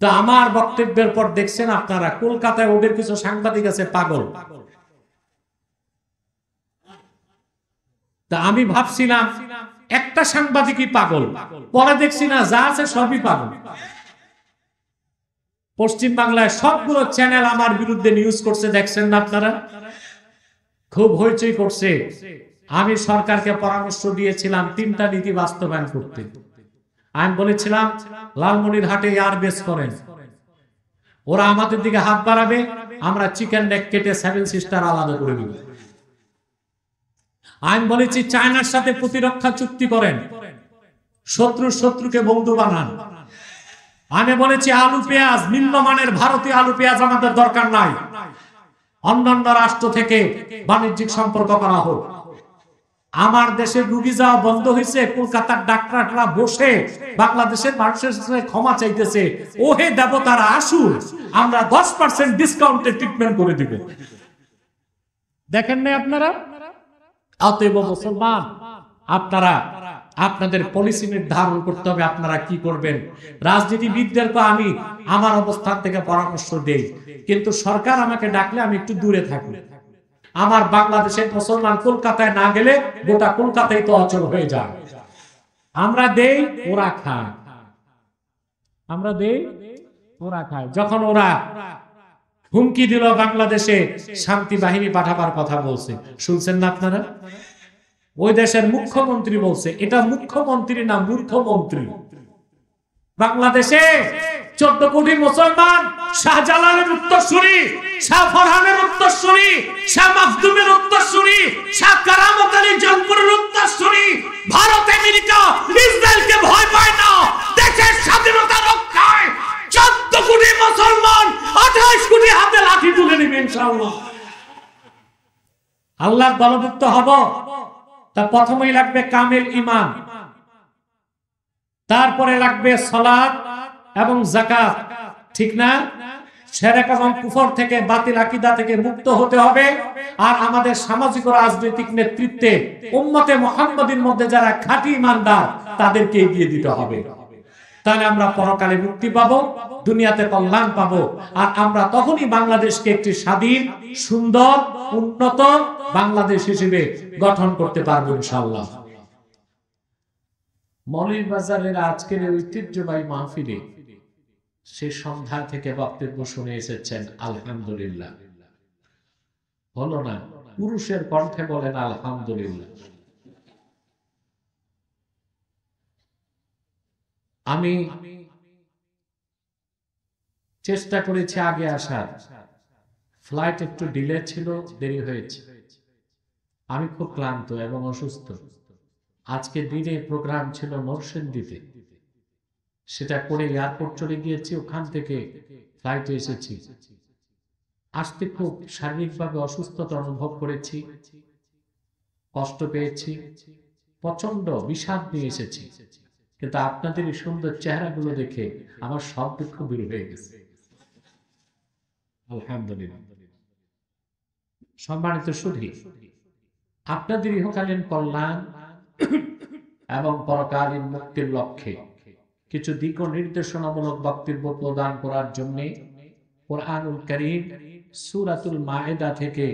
তো আমার বক্তব্যের পর দেখছেন আপনারা কলকাতায় ওদের কিছু সাংবাদিক আছে পাগল। তা আমি ভাবছিলাম একটা সাংবাদিকই পাগল, পরে দেখছি না যা আছে সবই পাগল। পশ্চিম বাংলায় সবগুলো চ্যানেল আমার বিরুদ্ধে নিউজ করছে, দেখছেন না আপনারা? খুব হইচই করছে। আমি সরকারকে পরামর্শ দিয়েছিলাম 3টা নীতি বাস্তবায়ন করতে। আমি বলেছিলাম লালমনিরহাটে এয়ারবেস করেন, ওরা আমাদের দিকে হাত বাড়াবে, আমরা চিকেন নেক কেটে 7 সিস্টার আলাদা করে দিব। আমি বলেছি চায়নার সাথে প্রতিরক্ষা চুক্তি করেন, শত্রুকে বন্ধু বানান। আমি বলেছি আলু পেঁয়াজ নিম্নমানের ভারতীয় আলু পেঁয়াজ আমাদের দরকার নাই, অন্যান্য রাষ্ট্র থেকে বাণিজ্যিক সম্পর্ক করা হোক। আমার দেশে রুগী যাওয়া বন্ধ হয়েছে, কলকাতার ডাক্তাররা বসে বাংলাদেশের মানুষের সাথে ক্ষমা চাইতেছে, ওহে দেবতারা আসুন, আমরা 10% ডিসকাউন্টে ট্রিটমেন্ট করে দিব। দেখেন না আপনারা? অতএব মুসলমান, আপনারা আপনাদের পলিসি নির্ধারণ করতে হবে, আপনারা কি করবেন। রাজনীতিবিদদেরকে আমি আমার অবস্থান থেকে পরামর্শ দেই, কিন্তু সরকার আমাকে ডাকলে আমি একটু দূরে থাকি। আমার বাংলাদেশের মুসলমান কলকাতায় না গেলে গোটা কলকাতায় তো অচল হয়ে যায়। আমরা দেই, ওরা খায়, আমরা দেই, ওরা খায়। যখন ওরা হুমকি দিল বাংলাদেশে শান্তি বাহিনী পাঠাবার কথা বলছে, শুনছেন না আপনারা? ওই দেশের মুখ্যমন্ত্রী বলছে, এটা মুখ্যমন্ত্রী না মূর্খমন্ত্রী। বাংলাদেশে 14 কোটি মুসলমান, শাহজালালের উত্তরসূরি, শাহ ফরহানের উত্তরসূরি, শাহ মাখদুমের উত্তরসূরি, শাহ কারামত আলী জলপুরের উত্তরসূরি। ভারত আমেরিকা ইসরায়েলকে ভয় পায় না, দেশের স্বাধীনতা রক্ষায় 14 কোটি মুসলমান 28 কোটি হাতে লাঠি তুলে নেবে ইনশাআল্লাহ। আল্লাহর দলভুক্ত হব, তা প্রথমেই লাগবে কামেল ঈমান, তারপরে লাগবে সালাত এবং যাকাত, ঠিক না? শিরক এবং কুফর থেকে, বাতিল আকীদা থেকে মুক্ত হতে হবে। আর আমাদের সামাজিক ও রাজনৈতিক নেতৃত্বে উম্মতে মুহাম্মাদীর মধ্যে যারা খাঁটি ঈমানদার তাদেরকে এগিয়ে দিতে হবে। তাহলে আমরা পরকালে মুক্তি পাবো, দুনিয়াতে কল্যাণ পাবো। আর আমরা তখনই বাংলাদেশকে একটি স্বাধীন, সুন্দর, উন্নত বাংলাদেশ হিসেবে গঠন করতে পারবো ইনশাআল্লাহ। মৌলভীবাজারের আজকের ঐতিহ্যবাহী মাহফিলে সে সন্ধ্যা থেকে বক্তব্য শুনে এসেছেন, আলহামদুলিল্লাহ। হলো না? পুরুষের কণ্ঠে বলেন আলহামদুলিল্লাহ। আমি চেষ্টা করেছি আগে আসার, ফ্লাইট একটু ডিলে ছিল, দেরি হয়েছে। আমি খুব ক্লান্ত এবং অসুস্থ। আজকে দিনে প্রোগ্রাম ছিল নরসিংদীতে, সেটা করে এয়ারপোর্ট চলে গিয়েছি, ওখান থেকে ফ্লাইটে এসেছি। আসতে খুব শারীরিকভাবে অসুস্থতা অনুভব করেছি, কষ্ট পেয়েছি, প্রচন্ড বিষাদ নিয়ে এসেছি। কিন্তু আপনাদের এই সুন্দর চেহারাগুলো দেখে আমার সব দুঃখ দূর হয়ে গেছে, আলহামদুলিল্লাহ। সম্মানিত সুধী, আপনাদের ইহকালীন কল্যাণ এবং পরকালীন মুক্তির লক্ষ্যে কিছু দিক নির্দেশনামূলক বক্তব্য প্রদান করার জন্য কুরআনুল কারীম সূরাতুল মায়েদা থেকে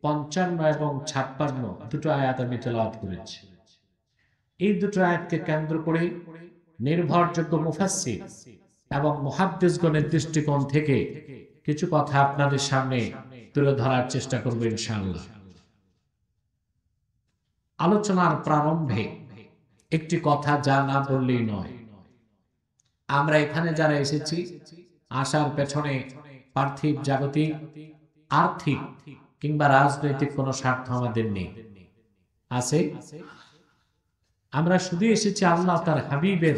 55 এবং 56 দুটো আয়াত আমি তেলাওয়াত করেছি। এই দুটো আয়াতকে কেন্দ্র করে নির্ভরযোগ্য মুফাসসির এবং মুহাদ্দিসগণের দৃষ্টিকোণ থেকে কিছু কথা আপনাদের সামনে তুলে ধরার চেষ্টা করব ইনশাআল্লাহ। আলোচনার প্রারম্ভে একটি কথা যা না বললেই নয়। আমরা এখানে যারা এসেছি, আসার পেছনে পার্থিব, জাগতিক, আর্থিক কিংবা রাজনৈতিক কোনো স্বার্থ আমাদের নেই, আছে? আমরা শুধু এসেছি আল্লাহ তার হাবিবের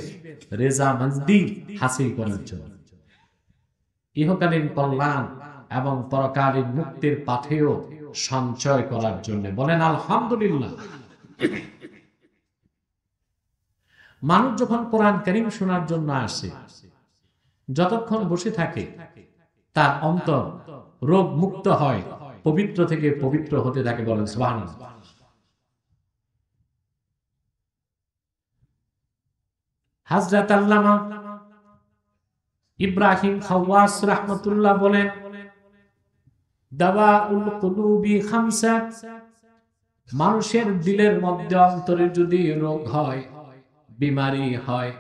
রেজামন্দি হাসিল করার জন্য, ইহকালীন কল্যাণ এবং পরকালীন মুক্তির পাথেয় সঞ্চয় করার জন্য। বলেন আলহামদুলিল্লাহ। মানুষ যখন কোরআন কারীম শোনার জন্য আসে, যতক্ষণ বসে থাকে তার অন্তর রোগ মুক্ত হয়, পবিত্র থেকে পবিত্র হতে থাকে। বলেন সুবহানাল্লাহ। হযরত আল্লামা ইব্রাহিম খাওয়াস রাহমাতুল্লাহ বলেন, দাওয়াউল কুলুবি খামসা, মানুষের দিলের মধ্যে অন্তরে যদি রোগ হয়, বিমারি হয়,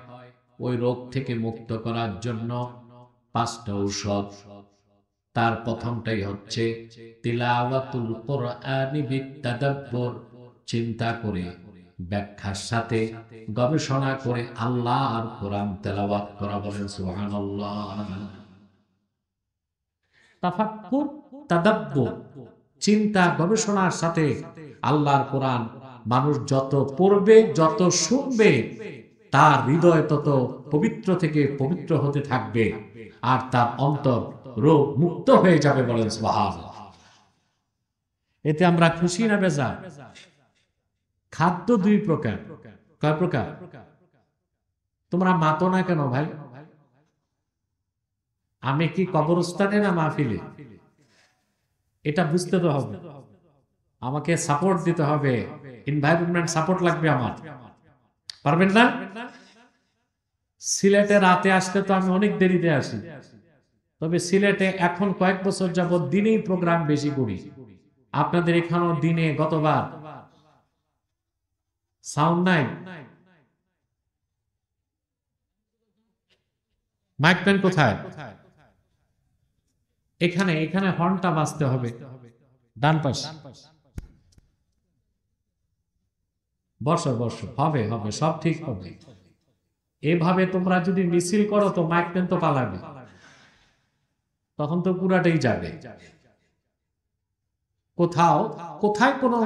ওই রোগ থেকে মুক্ত করার জন্য 5টা ঔষধ। তার প্রথমটাই হচ্ছে তিলাওয়াতুল কুরআনি বিতাদাব্বুর, চিন্তা করে, ব্যাখ্যার সাথে, গবেষণা করে আল্লাহর কোরআন তেলাওয়াত করা। বলেন সুবহানাল্লাহ। তাফাক্কুর, তাদাব্বুর, চিন্তা গবেষণার সাথে আল্লাহর কোরআন মানুষ যত পড়বে, যত শুনবে, তার হৃদয় তত পবিত্র থেকে পবিত্র হতে থাকবে, আর তার অন্তর রোগ মুক্ত হয়ে যাবে। বলেন সুবহানাল্লাহ। এতে আমরা খুশি না বেজার? খাদ্য 2 প্রকার। কয় প্রকার? তোমরা মাতো না কেন ভাই? আমি কি কবরস্থানে না মাহফিলে? এটা বুঝতে তো হবে। আমাকে সাপোর্ট দিতে হবে, এনভায়রনমেন্ট সাপোর্ট লাগবে আমার। পারবেন না? সিলেটে রাতে আসতে তো আমি অনেক দেরিতে আসি, তবে সিলেটে এখন কয়েক বছর যাবত দিনেই প্রোগ্রাম বেশি করি। আপনাদের এখানেও দিনে, গতবার সাউন্ড নাই, মাইক পেন কোথায়? এখানে, এখানে হর্নটা বাজতে হবে ডান পাশে। বসো বসো, হবে হবে, সব ঠিক হবে। এভাবে তোমরা যদি মিছিল করো তো মাইক পেন তো পালাবে, তখন তো পুরাটাই যাবে। কোথাও কোথায় কোনো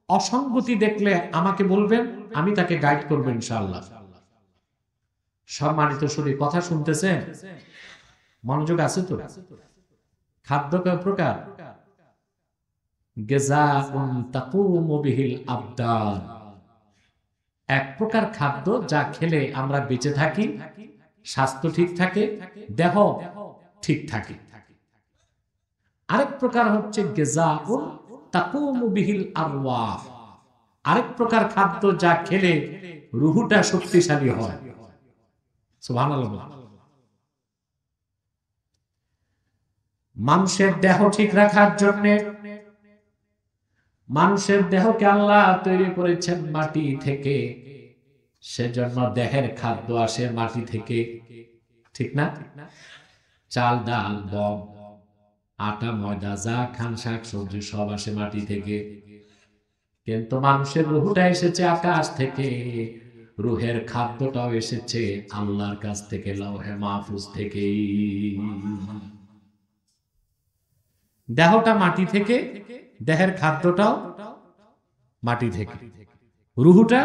অসঙ্গতি দেখলে আমাকে বলবেন, আমি তাকে গাইড করবো ইনশাআল্লাহ। সম্মানিত শুধু কথা শুনতেছেন, মনোযোগ আছে তো? খাদ্য কয় প্রকার? গিযাউন তাকুমু বিহিল আবদান, এক প্রকার খাদ্য যা খেলে আমরা বেঁচে থাকি, স্বাস্থ্য ঠিক থাকে, দেহ ঠিক থাকে। আরেক প্রকার হচ্ছে গিযাউন তাকুমু বিহিল আরওয়াহ, আরেক প্রকার খাদ্য যা খেলে রূহটা শক্তিশালী হয়। সুবহানাল্লাহ। মানুষের দেহ ঠিক রাখার জন্য, মানুষের দেহকে আল্লাহ তৈরি করেছেন মাটি থেকে, সেজন্য দেহের খাদ্য আসে মাটি থেকে, ঠিক না? চাল, ডাল, গম, আটা, ময়দা, যা খান, শাক সবজি সব আসে মাটি থেকে। কিন্তু মানুষের রূহটা এসেছে আকাশ থেকে, রূহের খাদ্যটাও এসেছে আল্লাহর কাছ থেকে, লাওহে মাহফুজ থেকে। দেহটা মাটি থেকে, দেহের খাদ্যটাও মাটি থেকে, রূহটা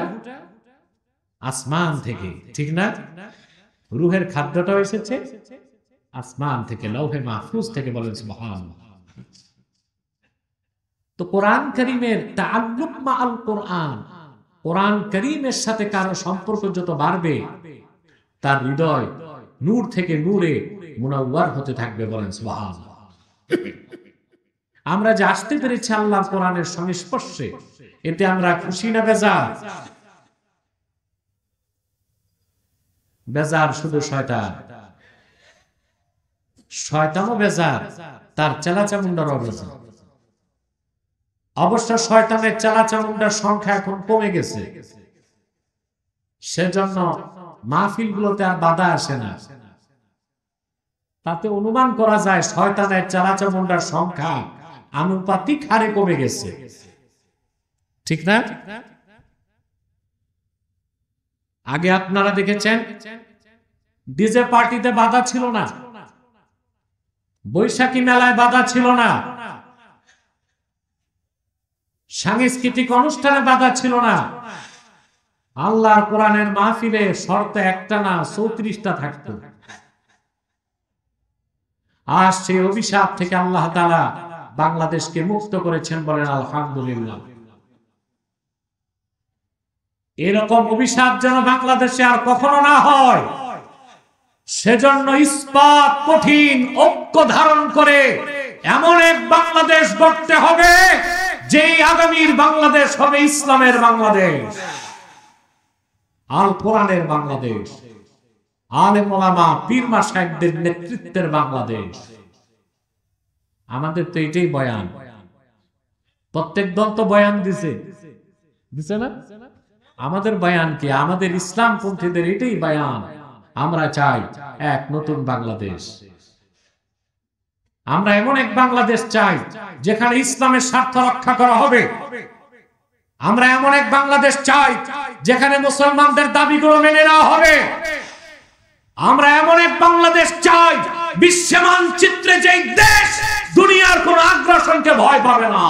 আসমান থেকে, ঠিক না? রূহের খাদ্যটাও এসেছে আসমান থেকে, লাওহে মাহফুজ থেকে। বলেন সুবহানাল্লাহ। তো কোরআন কারীমের তাআল্লুক মাআল কোরআন, কোরআন কারীমের সাথে কারো সম্পর্ক যত বাড়বে, তার হৃদয় নূর থেকে নূরে মুনাওয়ার হতে থাকবে। বলেন সুবহানাল্লাহ। আমরা যে আসতে পেরেছি আল্লাহর কোরআনের সংস্পর্শে, এতে আমরা খুশি না বেজার? বেজার শুধু শয়তান, শয়তানও বেজার, তার চেলাচামুন্ডারও বেজার। অবশ্য শয়তানের চেলাচামুন্ডার সংখ্যা এখন কমে গেছে, সেজন্য মাহফিলগুলোতে আর বাধা আসে না। তাতে অনুমান করা যায় শয়তানের চেলাচামুন্ডার সংখ্যা আনুপাতিক হারে কমে গেছে, ঠিক না? আগে আপনারা দেখেছেন ডিজে পার্টিতে বাধা ছিল না, বৈশাখী মেলায় বাধা ছিল না, সাংস্কৃতিক অনুষ্ঠানে বাধা ছিল না। আল্লাহর কোরআনের মাহফিলে শর্ত একটা না 34টা থাকতো। আজ সেই অভিশাপ থেকে আল্লাহ তাআলা বাংলাদেশকে মুক্ত করেছেন। বলেন আলহামদুলিল্লাহ। এরকম অভিশাপ যেন বাংলাদেশে আর কখনো না হয়, সেজন্য ইস্পাত কঠিন ঐক্য ধারণ করে এমন এক বাংলাদেশ গড়তে হবে, যেই আগামীর বাংলাদেশ হবে ইসলামের বাংলাদেশ, আল কোরআনের বাংলাদেশ। আলেম ওলামা পীর মাশায়েখদের নেতৃত্বের বাংলাদেশ। আমাদের তো এটাই বয়ান, প্রত্যেক দল তো বয়ান দিছে না? আমাদের বয়ান কি? আমাদের ইসলাম পন্থীদের এটাই বয়ান, আমরা চাই এক নতুন বাংলাদেশ। আমরা এমন এক বাংলাদেশ চাই যেখানে ইসলামের স্বার্থ রক্ষা করা হবে। আমরা এমন এক বাংলাদেশ চাই যেখানে মুসলমানদের দাবিগুলো মেনে নেওয়া হবে। আমরা এমন এক বাংলাদেশ চাই বিশ্ব মানচিত্রে যে দেশ দুনিয়ার কোন আগ্রাসনকে ভয় পাবে না।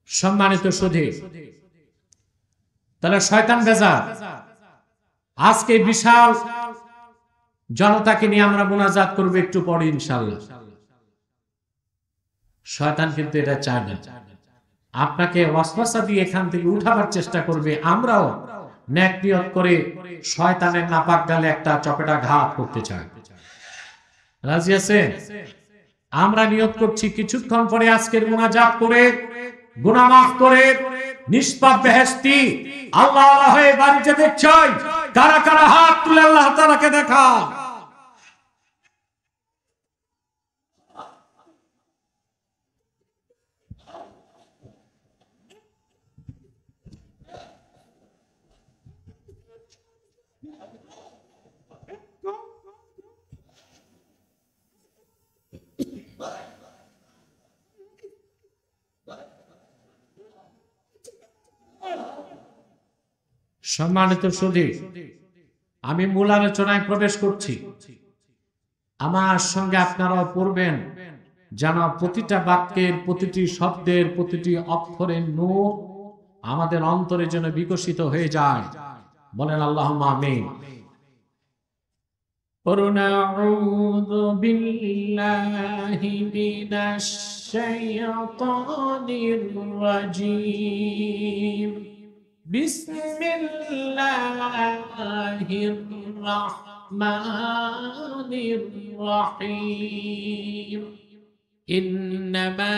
সম্মানিত সুধী, তাহলে শয়তান বেজা আজকে বিশাল জনতাকে নিয়ে আমরা মুনাজাত করব একটু পরে ইনশাআল্লাহ। শয়তান কিন্তু এটা চায় না, আপনাকে ওয়াসওয়াসা দিয়ে এখান থেকে উঠাবার চেষ্টা করবে। আমরাও নেক নিয়ত করে শয়তানের নাপাক গালে একটা চপেটা ঘাত করতে চাই। রাজি আছেন? আমরা নিয়ত করছি কিছুক্ষণ পরে আজকের মুনাজাত করে গুনাহ মাফ করে নিষ্পাপ বেহেশতি আল্লাহ হয়ে বাড়ি যেতে চাই। কারা কারা হাত তুলে আল্লাহ তাআলাকে দেখা। সম্মানিত সুধী, আমি মূল আলোচনায় প্রবেশ করছি। আমার সঙ্গে আপনারাও পড়বেন যেন প্রতিটা বাক্যের, প্রতিটি শব্দের, প্রতিটি অক্ষরের নূর আমাদের অন্তরে যেন বিকশিত হয়ে যায়। বলেন আল্লাহুম্মা আমিন। আউযু বিল্লাহি মিনাশ শাইতানির রাজীম। Bismillahirrahmanirrahim. Innama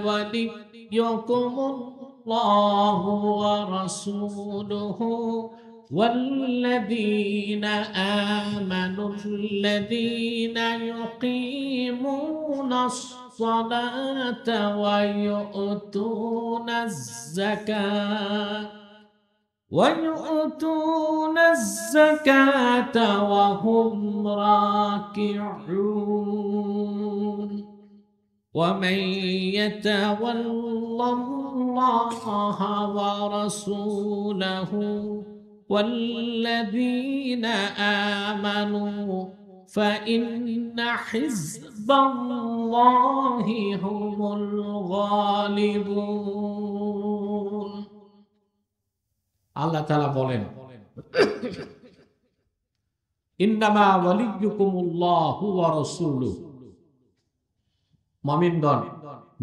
waliyukumullahu wa rasuluhu walladhina amanu alladhina yuqimuna as-salata wa yu'tuna az-zakata وَيُؤْتُونَ الزَّكَاةَ وَهُمْ رَاكِعُونَ وَمَن يَتَوَلَّ اللَّهَ وَرَسُولَهُ وَالَّذِينَ آمَنُوا فَإِنَّ حِزْبَ اللَّهِ هُمُ الْغَالِبُونَ। আল্লাহ তাআলা বলেন, ইন্নামা ওয়ালিয়্যুকুমুল্লাহু ওয়া রাসূলুহু। মুমিনগণ,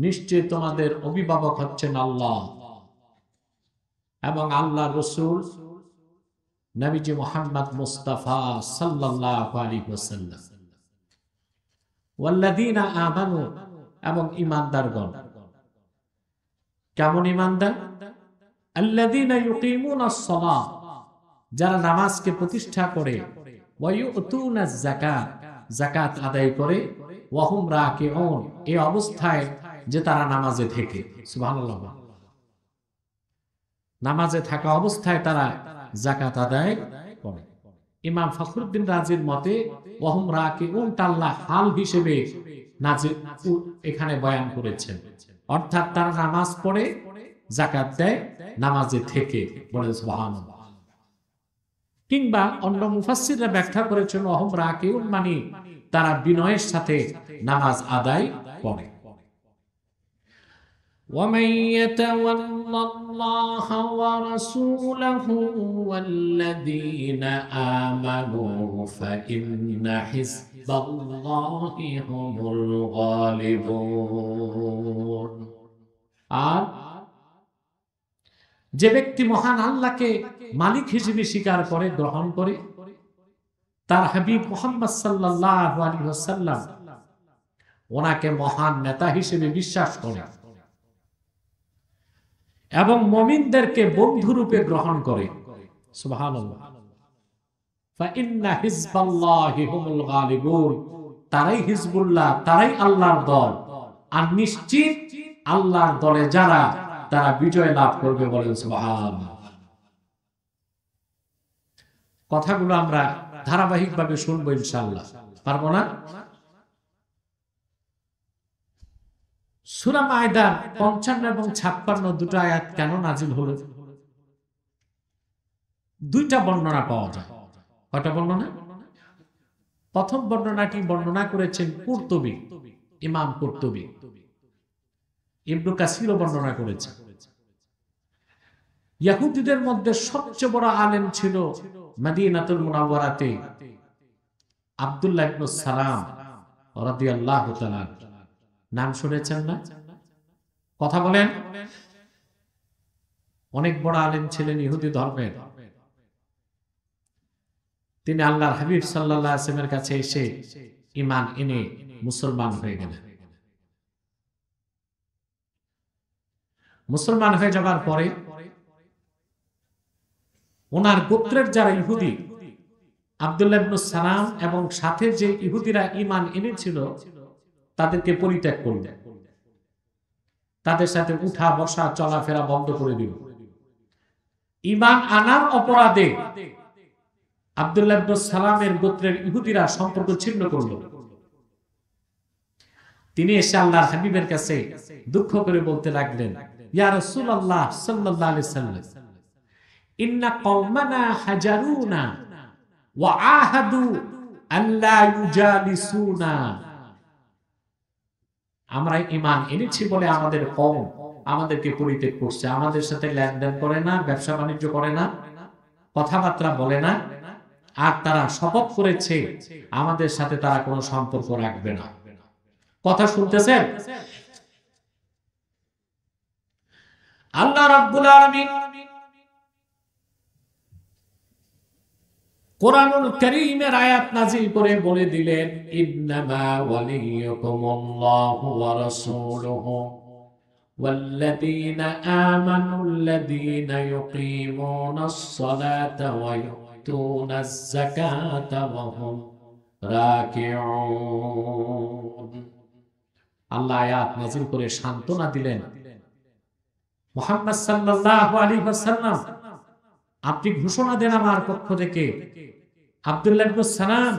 নিশ্চয় তোমাদের অভিভাবক হচ্ছেন আল্লাহ এবং আল্লাহর রাসূল নবীজি মুহাম্মদ মুস্তাফা সাল্লাল্লাহু আলাইহি ওয়াসাল্লাম। ওয়াল্লাযীনা আমানু, এবং ঈমানদারগণ। কেমন ঈমানদার? আল্লাযীনা ইউকিমুনাস সালাহ, যারা নামাজকে প্রতিষ্ঠা করে, ওয়া ইউতুনাজ যাকাত, যাকাত আদায় করে, ওয়া হুম রাকিউন, এই অবস্থায় যে তারা নামাজে থাকে। সুবহানাল্লাহ। নামাজে থাকা অবস্থায় তারা যাকাত আদায় করে। ইমাম ফখরুদ্দিন রাজির মতে ওয়া হুম রাকিউন আল্লাহ হাল হিসেবে নাজিল এখানে বয়ান করেছেন, অর্থাৎ তারা নামাজ পড়ে, যাকাত দেয়, নামাজে থেকে। বলে সুবহানাল্লাহ। কিংবা অন্য মুফাসসিররা ব্যাখ্যা করেছেন ওয়াহুম রাকিউন মানে তারা বিনয়ের সাথে নামাজ আদায় করে। وَمَن يَتَوَلَّ اللَّهَ وَرَسُولَهُ وَالَّذِينَ آمَنُوا فَإِنَّ حِزْبَ اللَّهِ هُمُ الْغَالِبُونَ। আর যে ব্যক্তি মহান আল্লাহকে মালিক হিসেবে স্বীকার করে, গ্রহণ করে, তার হাবিব মুহাম্মদ সাল্লাল্লাহু আলাইহি ওয়াসাল্লাম ওনাকে মহান নেতা হিসেবে বিশ্বাস করে এবং মুমিনদেরকে বন্ধুরূপে গ্রহণ করে। সুবহানাল্লাহ। ফাইন্না হিজবাল্লাহি হুমুল গালিবুন, তারাই হিজবুল্লাহ, তারাই আল্লাহর দল। আর নিশ্চিত আল্লাহর দলে যারা, তারা বিজয় লাভ করবে। বলেন সুবহানাল্লাহ। কথাগুলো আমরা ধারাবাহিকভাবে শুনবো ইনশাআল্লাহ। পারবো না? সূরা মায়দার ৫৫ এবং ৫৬ দুটো আয়াত কেন নাজিল হলো? দুইটা বর্ণনা পাওয়া যায়। কয়টা বর্ণনা? প্রথম বর্ণনাটি বর্ণনা করেছেন কুরতুবী, ইমাম কুরতুবী। ইবনে কাসিরও বর্ণনা করেছেন। ইহুদিদের মধ্যে সবচেয়ে বড় আলেম ছিল মদিনাতুল মুনাওয়ারাতে আব্দুল্লাহ ইবনে সালাম রাদিয়াল্লাহু তাআলা। নাম শুনেছেন না? কথা বলেন। অনেক বড় আলেম ছিলেন ইহুদি ধর্মের। তিনি আল্লাহর হাবিব সাল্লাল্লাহু আলাইহি ওয়াসাল্লামের কাছে এসে ঈমান এনে মুসলমান হয়ে গেলেন। মুসলমান হয়ে যাবার পরে ওনার গোত্রের যারা ইহুদি, আব্দুল্লাহ ইবনে সালাম এবং সাথে যে ইহুদিরা ঈমান এনেছিল, তাদেরকে পরিত্যাগ করলেন। তাদের সাথে উঠা বসা চলাফেরা বন্ধ করে দিল। ঈমান আনার অপরাধে আব্দুল্লাহ ইবনে সালামের গোত্রের ইহুদিরা সম্পর্ক ছিন্ন করল। তিনি এসে আল্লাহর হাবিবের কাছে দুঃখ করে বলতে লাগলেন, ইয়া রাসূলুল্লাহ সাল্লাল্লাহু আলাইহি সাল্লাম, ইন্না কওমানা হাজারুনা ওয়া আহাদু আল্লা ইউজালিসুনা। আমরা ঈমান এনেছি বলে আমাদের কওম আমাদেরকে পরিত্যাগ করছে, আমাদের সাথে লেনদেন করে না, ব্যবসা বাণিজ্য করে না, কথাবার্তা বলে না, আর তারা শপথ করেছে আমাদের সাথে তারা কোনো সম্পর্ক রাখবে না। কথা শুনতেছেন? আল্লাহ রাব্বুল আলামিন কোরআনুল কারীমের আয়াত নাযিল করে বলে দিলেন, ইন্নামা ওয়ালিয়ুকুমুল্লাহু ওয়া রাসূলুহু ওয়াল্লাযীনা আমানুল্লাযীনা ইউকিমুনাস সালাতা ওয়া ইউতুনাজ যাকাতা ওয়া হুম রাকিউন। আল্লাহ আয়াত নাযিল করে সান্ত্বনা দিলেন, মুহাম্মদ সাল্লাল্লাহু আলাইহি ওয়াসাল্লাম, আপনি ঘোষণা দেন আমার পক্ষ থেকে, আব্দুল্লাহ ইবনে সালাম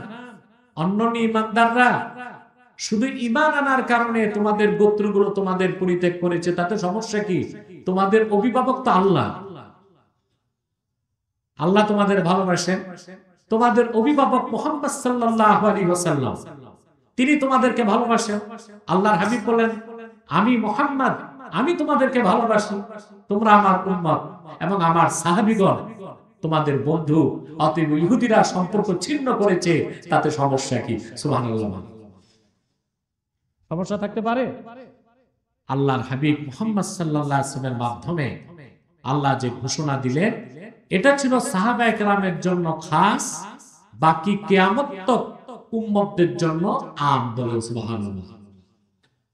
অন্যান্য ঈমানদাররা শুধু ঈমান আনার কারণে তোমাদের গোত্রগুলো তোমাদের পরিত্যাগ করেছে, তাতে সমস্যা কি? তোমাদের অভিভাবক তো আল্লাহ। আল্লাহ তোমাদের ভালোবাসেন। তোমাদের অভিভাবক মুহাম্মদ সাল্লাল্লাহু আলাইহি ওয়াসাল্লাম, তিনি তোমাদেরকে ভালোবাসেন। আল্লাহর হাবিব বলেন, আমি মুহাম্মদ, আমি তোমাদেরকে ভালোবাসি, তোমরা আমার উম্মত এবং আমার সাহাবীগণ তোমাদের বন্ধু। অতএব ইহুদিরা সম্পর্ক ছিন্ন করেছে, তাতে সমস্যা কি? সুবহানাল্লাহ। সমস্যা থাকতে পারে? আল্লাহর হাবিব মুহাম্মদ সাল্লাল্লাহু আলাইহি ওয়াসাল্লামের মাধ্যমে আল্লাহ যে ঘোষণা দিলেন, এটা ছিল সাহাবায়ে কেরামের জন্য খাস, বাকি কিয়ামত তক উম্মতদের জন্য আম। বলেন সুবহানাল্লাহ।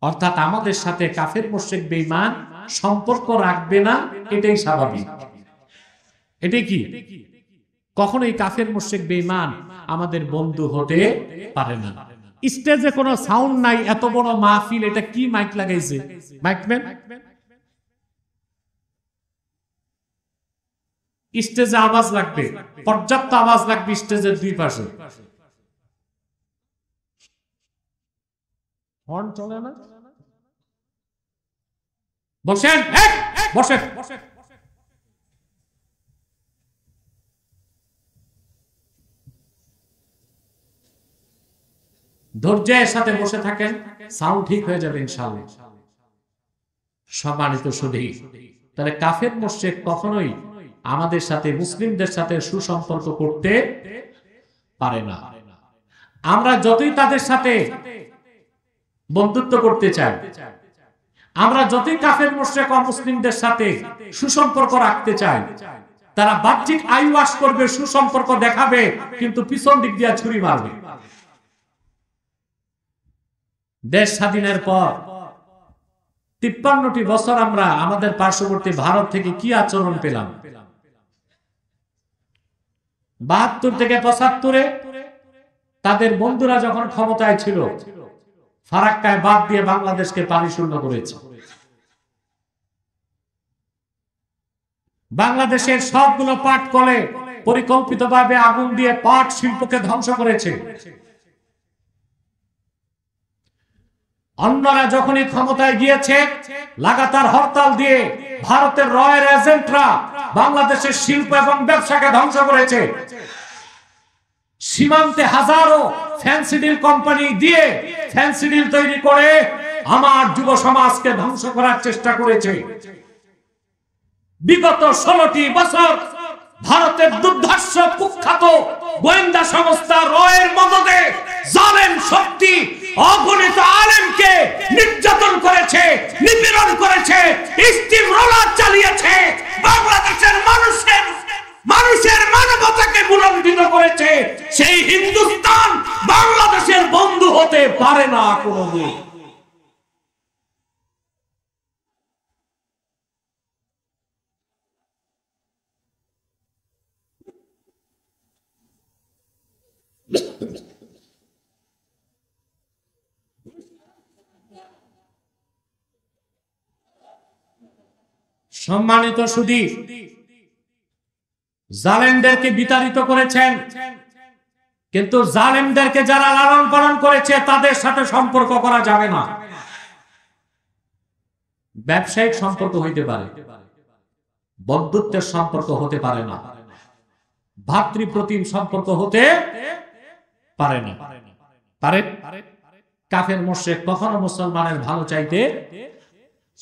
অর্থাৎ আমাদের সাথে কাফের মুশরিক বেঈমান সম্পর্ক রাখবে না, এটাই স্বাভাবিক। এটাই কি? কখনোই কাফের মুশরিক বেঈমান আমাদের বন্ধু হতে পারে না। স্টেজে কোনো সাউন্ড নাই, এত বড় মাহফিল, এটা কি মাইক লাগাইছে? মাইকম্যান? স্টেজে আওয়াজ লাগবে, পর্যাপ্ত আওয়াজ লাগবে স্টেজের দুই পাশে। হর্ন চলে না? বসেন, বসেন। ধৈর্যের সাথে বসে থাকেন, সাউন্ড ঠিক হয়ে যাবে ইনশাআল্লাহ। সম্মানিত সুধী, তাহলে কাফের মুশরিক কখনোই আমাদের সাথে, মুসলিমদের সাথে সুসম্পর্ক করতে পারে না। আমরা যতই তাদের সাথে বন্ধুত্ব করতে চাই, আমরা যতই কাফের মুশরিক অমুসলিমদের সাথে সুসম্পর্ক রাখতে চাই, তারা বাহ্যিক আই ওয়াশ করবে, সুসম্পর্ক দেখাবে, কিন্তু পিছন দিক দিয়ে ছুরি মারবে। দেশ স্বাধীনের পর 53টি বছর আমরা আমাদের পার্শ্ববর্তী ভারত থেকে কি আচরণ পেলাম? 72 থেকে 75-এ তাদের বন্ধুরা যখন ক্ষমতায় ছিল, ফারাক্কায় বাদ দিয়ে বাংলাদেশকে পানি শূন্য করেছে। বাংলাদেশের সবগুলো পাট কলে পরিকল্পিতভাবে আগুন দিয়ে পাট শিল্পকে ধ্বংস করেছে। অন্যরা যখনই ক্ষমতায় গিয়েছে, লাগাতার হরতাল দিয়ে ভারতের রয়ের এজেন্টরা বাংলাদেশের শিল্প এবং ব্যবসাকে ধ্বংস করেছে। সীমান্তে হাজারো ফ্যান্সি ডিল কোম্পানি দিয়ে ফ্যান্সি ডিল তৈরি করে আমার যুব সমাজকে ধ্বংস করার চেষ্টা করেছে। বিগত 16টি বছর ভারতের দুর্ধর্ষ কুখ্যাত গোয়েন্দা সংস্থা রয়ের মদদে জালেম শক্তি অগণিত আলেমকে নির্যাতন করেছে, নিপীড়ন করেছে, স্টিম রোলার চালিয়েছে, বাংলাদেশের মানুষের মানবতাকে বুলন্দিত করেছে। সেই হিন্দুস্তান বাংলাদেশের বন্ধু হতে পারে না কোনোদিন। সম্মানিত সুধী, জালেমদেরকে বিতাড়িত করেছেন, কিন্তু জালেমদেরকে যারা লালন পালন করেছে তাদের সাথে সম্পর্ক করা যাবে না। ব্যবসায়িক সম্পর্ক হইতে পারে, বন্ধুত্বের সম্পর্ক হতে পারে না, ভাতৃপ্রতিম সম্পর্ক হতে পারে না। পারে? কাফের মুশরিক কখনো মুসলমানের ভালো চাইতে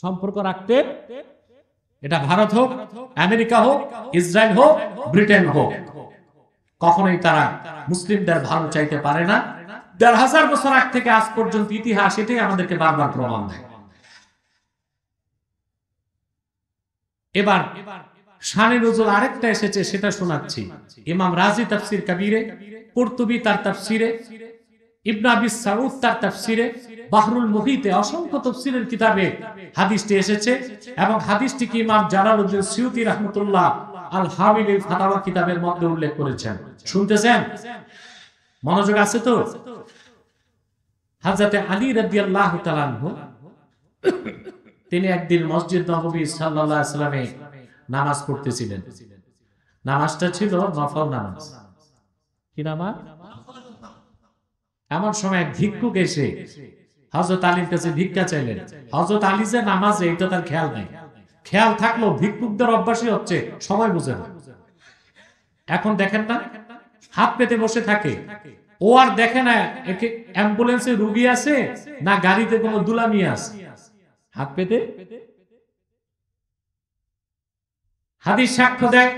সম্পর্ক রাখতে, এটা ভারত হোক, আমেরিকা হোক, ইসরায়েল হোক, ব্রিটেন হোক, কখনোই তারা মুসলিমদের ভালো চাইতে পারে না। ১৫০০ বছর আগ থেকে আজ পর্যন্ত ইতিহাস এটাই আমাদেরকে বারবার প্রমাণ দেয়। এবার শানে নজুল আরেকটা এসেছে, সেটা শোনাচ্ছি। ইমাম রাজি তাফসির কাবীরে, কুরতুবী তার তাফসিরে, ইবনে আবি সাউদ তার তাফসিরে, বাহরুল মুহিতে অসংখ্য তাফসিরের কিতাবে হাদিসটি এসেছে এবং হাদিসটিকে ইমাম জালালউদ্দিন সিউতি রাহমাতুল্লাহ আল হামিলিল ফাতাওয়া কিতাবের মধ্যে উল্লেখ করেছেন। শুনতেছেন? মনোযোগ আছে তো? হযরত আলী রাদিয়াল্লাহু তাআলা আনহু তিনি একদিন মসজিদ নববী সাল্লাল্লাহু আলাইহি ওয়াসাল্লামে নামাজ পড়তেছিলেন। নামাজটা ছিল নফল নামাজ। কি নামাজ? এমন সময় এক ভিক্ষুক এসে হযরত আলীর কাছে ভিক্ষা চাইলেন। হযরত আলী যে নামাজে, এটা তার খেয়াল নেই। খেয়াল থাকলেও ভিক্ষুকদের অভ্যাসই হচ্ছে সময় বুঝে না। এখন দেখেন না, হাত পেতে বসে থাকে, ও আর দেখে না অ্যাম্বুলেন্সে রোগী আছে না গাড়িতে কোনো দুলামি আছে, হাত পেতে। হাদিস সাক্ষ্য দেয়,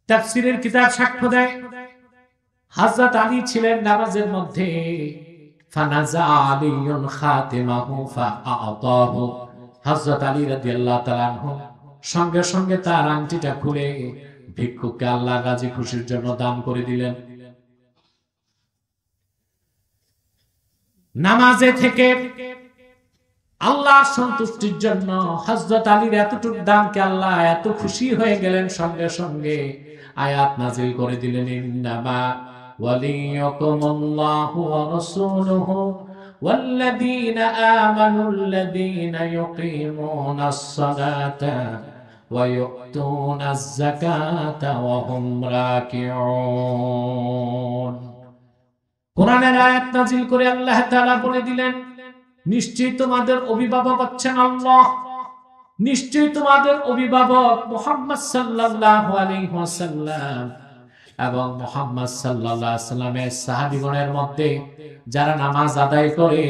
তাফসীরের কিতাব সাক্ষ্য দেয়, হযরত আলী ছিলেন নামাজের মধ্যে। ফানাজা আলীউন খাতিমাহু ফাআতাহু, হযরত আলী রাদিয়াল্লাহু তাআলা আনহু সঙ্গে সঙ্গে তার আংটিটা খুলে ভিক্ষুককে আল্লাহর রাজি খুশির জন্য দান করে দিলেন। নামাজে থেকে আল্লাহর সন্তুষ্টির জন্য হযরত আলীর এতটুকু দানকে আল্লাহ এত খুশি হয়ে গেলেন, সঙ্গে সঙ্গে আয়াত নাযিল করে দিলেন, ইন্নামা ওয়ালিয়ুকুমুল্লাহু ওয়া রাসূলুহু ওয়াল্লাযীনা আমানুল্লাযীনা ইউকিমুনাস সালাতা ওয়া ইউতুনাজ যাকাতা ওয়া হুম রাকিউন। কোরআনের আয়াত নাযিল করে আল্লাহ তাআলা বলে দিলেন, নিশ্চয়ই তোমাদের অভিভাবক হচ্ছেন আল্লাহ, নিশ্চয়ই তোমাদের অভিভাবক মুহাম্মদ সাল্লাল্লাহু আলাইহি ওয়াসাল্লাম এবং মুহাম্মদ সাল্লাল্লাহু আলাইহি ওয়াসাল্লামের সাহাবীগণের মধ্যে যারা নামাজ আদায় করে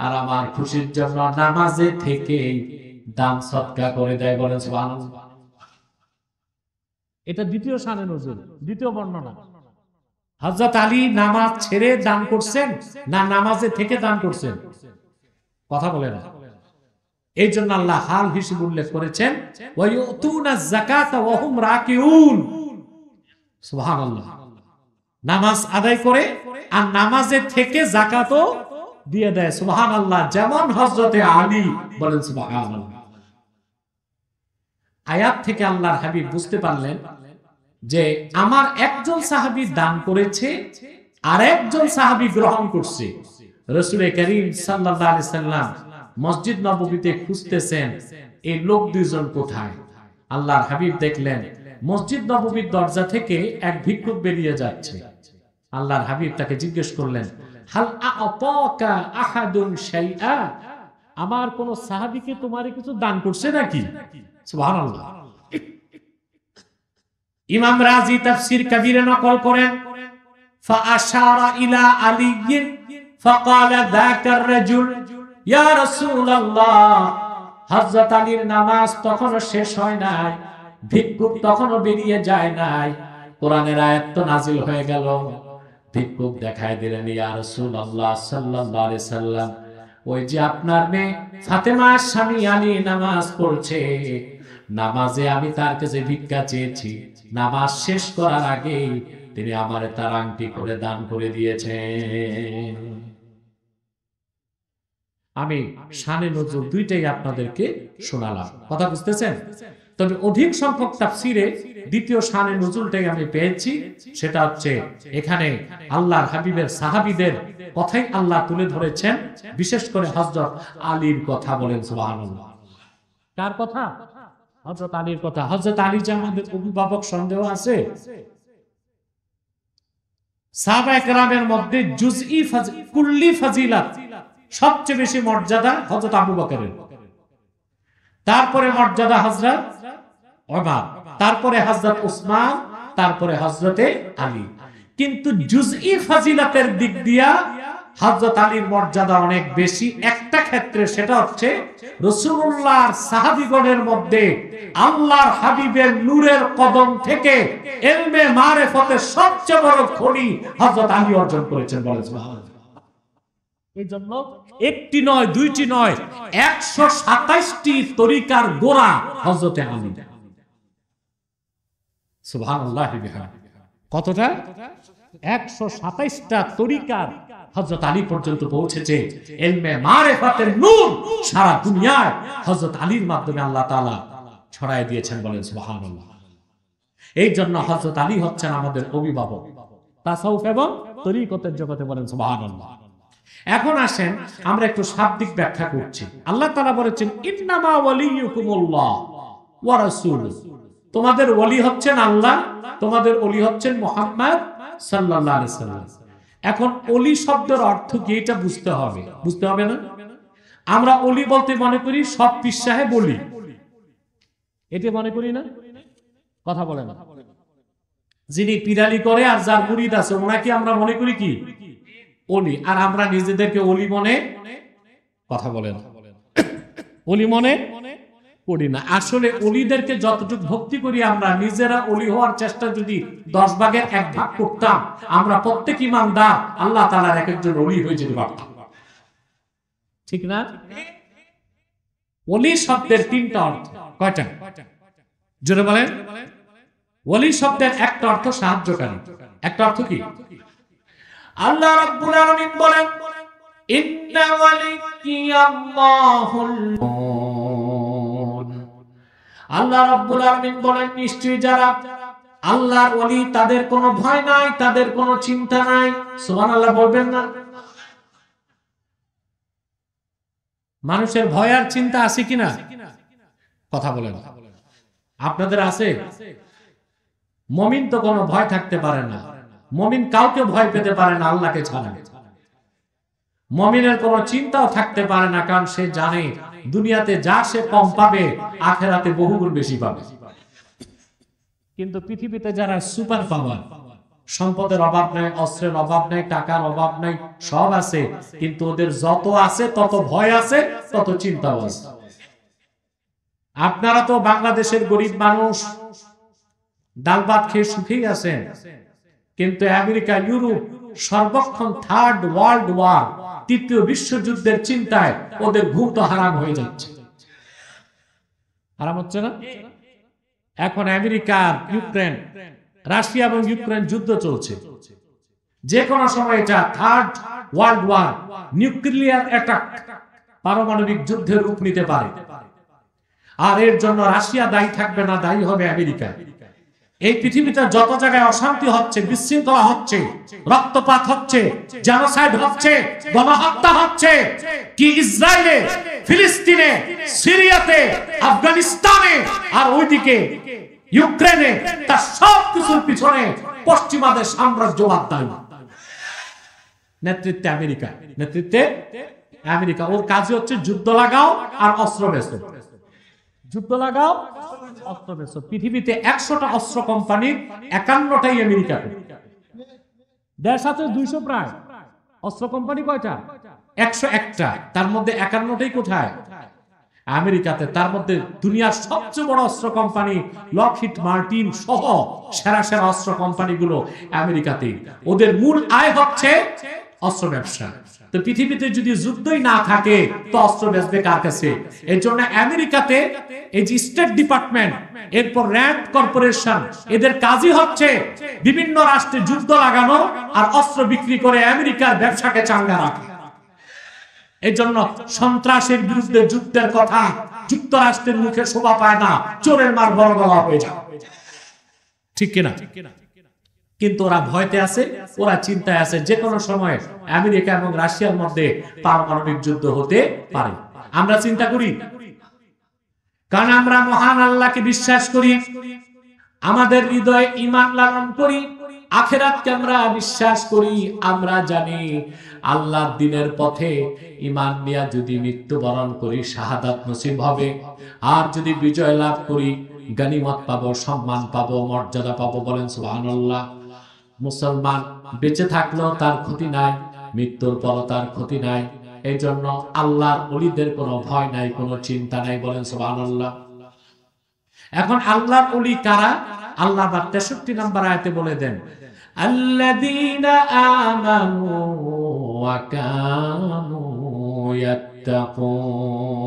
আর আমার খুশির জন্য নামাজে থেকে দান সদকা করে দেয়, বলেন সুবহানাল্লাহ। এটা দ্বিতীয় শানে নজুল, দ্বিতীয় বর্ণনা। হযরত আলী নামাজ ছেড়ে দান করছেন না নামাজে থেকে দান করছেন? কথা বলে না। এই জন্য আল্লাহ হাল হিসেবে উল্লেখ করেছেন, ওয়া ইউতুনাজ যাকাতা ওয়া হুম রাকিউন। সুবহানাল্লাহ। নামাজ আদায় করে আর নামাজে থেকে যাকাতও দিয়ে দেয়। সুবহানাল্লাহ। যেমন হযরতে আলী, বলেন সুবহানাল্লাহ। আয়াত থেকে আল্লাহর হাবিব বুঝতে পারলেন যে আমার একজন সাহাবী দান করেছে আর একজন সাহাবী গ্রহণ করছে। রাসূল করিম সাল্লাল্লাহু আলাইহি সাল্লাম মসজিদ নববীতে খুঁজতেছেন এই লোক দুইজন কোথায়। আল্লাহর হাবিব দেখলেন মসজিদ নববীর দরজা থেকে এক ভিক্ষুক বেরিয়ে যাচ্ছে। আল্লাহর হাবিব তাকে জিজ্ঞেস করলেন, হাল আ'তাকা আহাদুন শাইআ, আমার কোন সাহাবীকে তোমারে কিছু দান করছে নাকি? সুবহানাল্লাহ। ইমাম রাজি তাফসীর কবিরে নকল করেন, ফাআশারা ইলা আলী ফাকালা যাকা আর-রাজুল ইয়া রাসূলুল্লাহ, হযরত আলীর নামাজ তখনও শেষ হয় নাই, ভিক্ষুক তখনও বেরিয়ে যায় নাই, কোরআনের আয়াত তো নাজিল হয়ে গেল। ভিক্ষুক দেখায় দিলেন, ইয়া রাসূলুল্লাহ সাল্লাল্লাহু আলাইহি সাল্লাম, ওই যে আপনার মেয়ে ফাতেমার স্বামী আলী নামাজ পড়ছে, নামাজে আমি তার কাছে ভিক্ষা চেয়েছি, নামাজ শেষ করার আগে তিনি আমারে তার আংটি করে দান করে দিয়েছেন। আমি শানে নজুল দুইটাই আপনাদেরকে শোনালাম, কথা বুঝতেছেন? তবে অধিক সংখ্যক তাফসিরে দ্বিতীয় শানে নজুলটাই আমি পেয়েছি, সেটা হচ্ছে এখানে আল্লাহর হাবিবের সাহাবীদের কথাই আল্লাহ তুলে ধরেছেন, বিশেষ করে হযরত আলীর কথা। বলেন সুবহানাল্লাহ। কার কথা? হযরত আলীর কথা। হযরত আলী যে আমাদের অভিভাবক সন্দেহ আছে? সাহাবায়ে কেরামের মধ্যে জুজই কুল্লি ফাজিলাত সবচেয়ে বেশি মর্যাদা হযরত আবু বকরের, তারপরে মর্যাদা হযরত ওমর, তারপরে হযরত উসমান, তারপরে হযরতে আলী। কিন্তু জুজই ফাজিলাতের দিক দিয়া হযরত আলীর মর্যাদা অনেক বেশি একটা ক্ষেত্রে, সেটা হচ্ছে রাসূলুল্লাহর সাহাবীগণের মধ্যে আল্লাহর হাবিবের নূরের কদম থেকে ইলমে মারিফতের সবচেয়ে বড় খনি হযরত আলী অর্জন করেছেন। বলেন সুবহানাল্লাহ। এই জন্য একটি নয়, দুইটি নয়, 127টি তরিকার গোড়া হযরতে আলী। সুবহানাল্লাহ। কতটা? 127টা তরিকার হযরত আলী পর্যন্ত পৌঁছেছে। ইলমে মারিফাতের নূর সারা দুনিয়ায় হযরত আলীর মাধ্যমে আল্লাহ তাআলা ছড়ায় দিয়েছেন। বলেন সুবহানাল্লাহ। এই জন্য হযরত আলী হচ্ছেন আমাদের অভিভাবক তাসাউফ এবং তরিকতের জগতে। বলেন সুবহানাল্লাহ। এখন আসেন আমরা একটু শাব্দিক ব্যাখ্যা করছি। আল্লাহ তাআলা বলেছেন, ইন্নামা ওয়ালিয়ুকুমুল্লাহ ওয়া রাসূলুহু, তোমাদের ওলি হচ্ছেন আল্লাহ, তোমাদের ওলি হচ্ছেন মুহাম্মদ সাল্লাল্লাহু আলাইহি সাল্লাম। এখন ওলি শব্দের অর্থ কি এটা বুঝতে হবে, বুঝতে হবে না? আমরা ওলি বলতে মনে করি সব পীর সাহেব ওলি, এটা মনে করি না? কথা বলে না। যিনি পিরালি করে আর যার মুরিদ আছে ওনাকে আমরা মনে করি কি ওলি, আর আমরা নিজেদেরকে ওলি মনে, কথা বলে না, ওলি মনে করি না। আসলে ওলিদেরকে যতটুকু ভক্তি করি আমরা, নিজেরা ওলি হওয়ার চেষ্টা যদি 10 ভাগের 1 ভাগ করতাম, আমরা প্রত্যেক ইমানদার আল্লাহ তাআলার এক একজন ওলি হয়ে যেতে পারতাম, ঠিক না? ওলি শব্দের 3টা অর্থ। কয়টা? জোরে বলেন। ওলি শব্দের একটা অর্থ সাহায্যকারী, একটা অর্থ কি? আল্লাহ রাব্বুল আলামিন বলেন, ইন্না ওয়ালিয়াল্লাহুল মুমিনুন। আল্লাহ রাব্বুল আলামিন বলেন, নিশ্চয়ই যারা আল্লাহর ওলি তাদের কোনো ভয় নাই, তাদের কোনো চিন্তা নাই। সুবহানাল্লাহ বলবেন না? মানুষের ভয় আর চিন্তা আছে কিনা? কথা বলেন। আপনাদের আছে? মুমিন তো কোনো ভয় থাকতে পারে না, মুমিন কাউকে ভয় পেতে পারে না আল্লাহকে ছাড়া। মুমিনের কোনো চিন্তাও থাকতে পারে না, কারণ সে জানে দুনিয়াতে যা সে কম পাবে আখিরাতে বহুগুণ বেশি পাবে। কিন্তু পৃথিবীতে যারা সুপার পাওয়ার, সম্পদের অভাব নাই, অস্ত্রের অভাব নাই, টাকার অভাব নাই, সব আছে, কিন্তু ওদের যত আছে তত ভয় আছে, তত চিন্তাও আছে। আপনারা তো বাংলাদেশের গরিব মানুষ, ডাল ভাত খেয়ে সুখেই আছেন, কিন্তু আমেরিকা, ইউরোপ সর্বক্ষণ 3rd ওয়ার্ল্ড ওয়ার, 3য় বিশ্বযুদ্ধের চিন্তায় ওদের ঘুম তো হারাম হয়ে যাচ্ছে। হারাম হচ্ছে না? এখন আমেরিকা, ইউক্রেন, রাশিয়া এবং ইউক্রেন যুদ্ধ চলছে। যে কোনো সময় এটা 3rd world war, nuclear attack, পারমাণবিক যুদ্ধের রূপ নিতে পারে। আর এর জন্য রাশিয়া দায়ী থাকবে না, দায়ী হবে আমেরিকা। এই পৃথিবীতে যত জায়গায় অশান্তি হচ্ছে, বিশৃঙ্খলা হচ্ছে, রক্তপাত হচ্ছে, জেনোসাইড হচ্ছে, গণহত্যা হচ্ছে, কি ইসরায়েলে, ফিলিস্তিনে, সিরিয়াতে, আফগানিস্তানে, আর ওইদিকে ইউক্রেনে, তার সব কিছুর পিছনে পশ্চিমাদের সাম্রাজ্যবাদ দায়ী। নেতৃত্বে আমেরিকা, নেতৃত্বে আমেরিকা। ওর কাজই হচ্ছে যুদ্ধ লাগাও আর অস্ত্র বেচো, যুদ্ধ লাগাও অস্ত্র বেচো। পৃথিবীতে 100টা অস্ত্র কোম্পানি, 51টাই আমেরিকাতে। দেশ আছে 200 প্রায়, অস্ত্র কোম্পানি কয়টা? 101টা। তার মধ্যে 51টাই কোথায়? আমেরিকাতে। তার মধ্যে দুনিয়ার সবচেয়ে বড় অস্ত্র কোম্পানি লকহিড মার্টিন সহ সেরা সেরা অস্ত্র কোম্পানিগুলো আমেরিকাতে। ওদের মূল আয় হচ্ছে অস্ত্র ব্যবসা। তো পৃথিবীতে যদি যুদ্ধই না থাকে তো অস্ত্র বেচবে কার কাছে? এর জন্য আমেরিকাতে এই যে স্টেট ডিপার্টমেন্ট, এরপর র্যান্ড কর্পোরেশন, এদের কাজই হচ্ছে বিভিন্ন রাষ্ট্রে যুদ্ধ লাগানো আর অস্ত্র বিক্রি করে আমেরিকার ব্যবসাকে চাঙ্গা রাখা। এই জন্য সন্ত্রাসের বিরুদ্ধে যুদ্ধের কথা যুক্তরাষ্ট্রের মুখে শোভা পায় না, চোরের মার বড় গলা হয়ে যায়, ঠিক কিনা? কিন্তু ওরা ভয়তে আছে, ওরা চিন্তায় আছে, যে কোনো সময় আমেরিকা এবং রাশিয়ার মধ্যে পারমাণবিক যুদ্ধ হতে পারে। আমরা চিন্তা করি কারণ আমরা মহান আল্লাহকে বিশ্বাস করি, আমাদের হৃদয়ে ঈমান লালন করি, আখিরাতকে আমরা বিশ্বাস করি। আমরা জানি আল্লাহর দ্বীনের পথে ঈমান নিয়ে যদি মৃত্যুবরণ করি শাহাদাত নসিব হবে, আর যদি বিজয় লাভ করি গনিমত পাবো, সম্মান পাবো, মর্যাদা পাবো। বলেন সুবহানাল্লাহ। মুসলমান বেঁচে থাকলেও তার ক্ষতি নাই, মৃত্যুর পরও তার ক্ষতি নাই। এই জন্য আল্লাহর ওলিদের কোনো ভয় নাই, কোনো চিন্তা নাই। বলেন সুবহানাল্লাহ। এখন আল্লাহর ওলি কারা? আল্লাহ 63 নম্বর আয়াতে বলে দেন, আল্লাযীনা আমানু ওয়া কানু ইয়াত্তাকুন।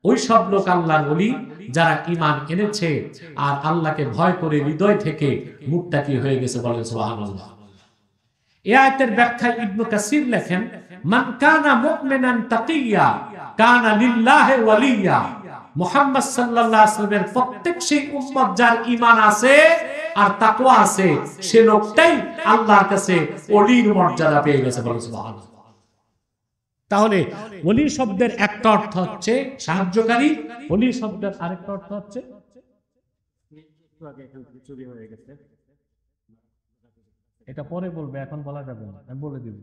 ওই সব লোক আল্লাহর ওলি যারা ঈমান এনেছে আর আল্লাহকে ভয় করে হৃদয় থেকে মুত্তাকি হয়ে গেছে। বলেন সুবহানাল্লাহ। এই আয়াতের ব্যাখ্যায় ইবনে কাসির লেখেন, মান কানা মুমিনান তাকিয়া কানা লিল্লাহি ওয়ালিয়া। মুহাম্মদ সাল্লাল্লাহু আলাইহি ওয়াসাল্লামের প্রত্যেক সেই উম্মত যার ঈমান আছে আর তাকওয়া আছে, সে লোকটাই আল্লাহর কাছে ওলির মর্যাদা পেয়ে গেছে। বলেন সুবহানাল্লাহ। তাহলে ওলি শব্দের একটা অর্থ হচ্ছে সাহায্যকারী, ওলি শব্দের আরেকটা অর্থ হচ্ছে এটা পরে বলবে, এখন বলা যাবে না, আমি বলে দিব।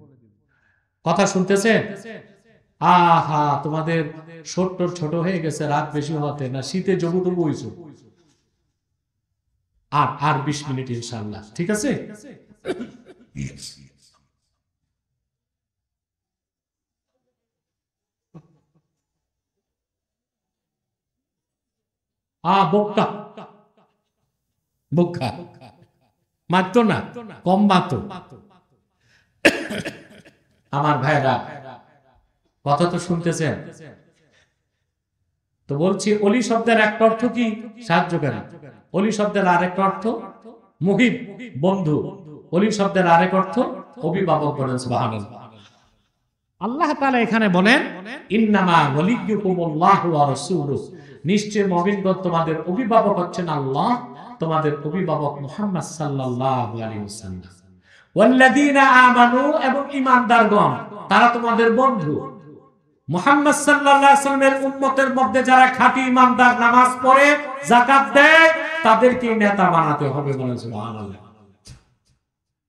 কথা শুনতেছেন? আহা, তোমাদের ছোট হয়ে গেছে, রাত বেশি হতে না, শীতে জবু তবু হইছো। আর 20 মিনিট ইনশাআল্লাহ, ঠিক আছে? বোকা বোকা মারতো না, কম মারতো। আমার ভাইরা কথা তো শুনতেছেন তো বলছি, অলি শব্দের একটা অর্থ কি? সাহায্যকারী। অলি শব্দের আরেক অর্থ মুহিব, বন্ধু। অলি শব্দের আরেক অর্থ অভিভাবক। বলেন সুবহানাল্লাহ। আল্লাহ তাআলা এখানে বলেন, ইন্নামা ওয়ালিয়্যুকুমুল্লাহু ওয়া রাসূলুহু। নিশ্চয় মুমিনগণ তোমাদের অভিভাবক হচ্ছেন আল্লাহ, তোমাদের অভিভাবক মুহাম্মদ সাল্লাল্লাহু আলাইহি ওয়াসাল্লাম। ওয়াল্লাযীনা আমানু, এবং ঈমানদারগণ তারা তোমাদের বন্ধু। মুহাম্মদ সাল্লাল্লাহু আলাইহি ওয়াসাল্লামের উম্মতের মধ্যে যারা খাঁটি ঈমানদার, নামাজ পড়ে, যাকাত দেয়, তাদেরকে নেতা বানাতে হবে। বলেন সুবহানাল্লাহ।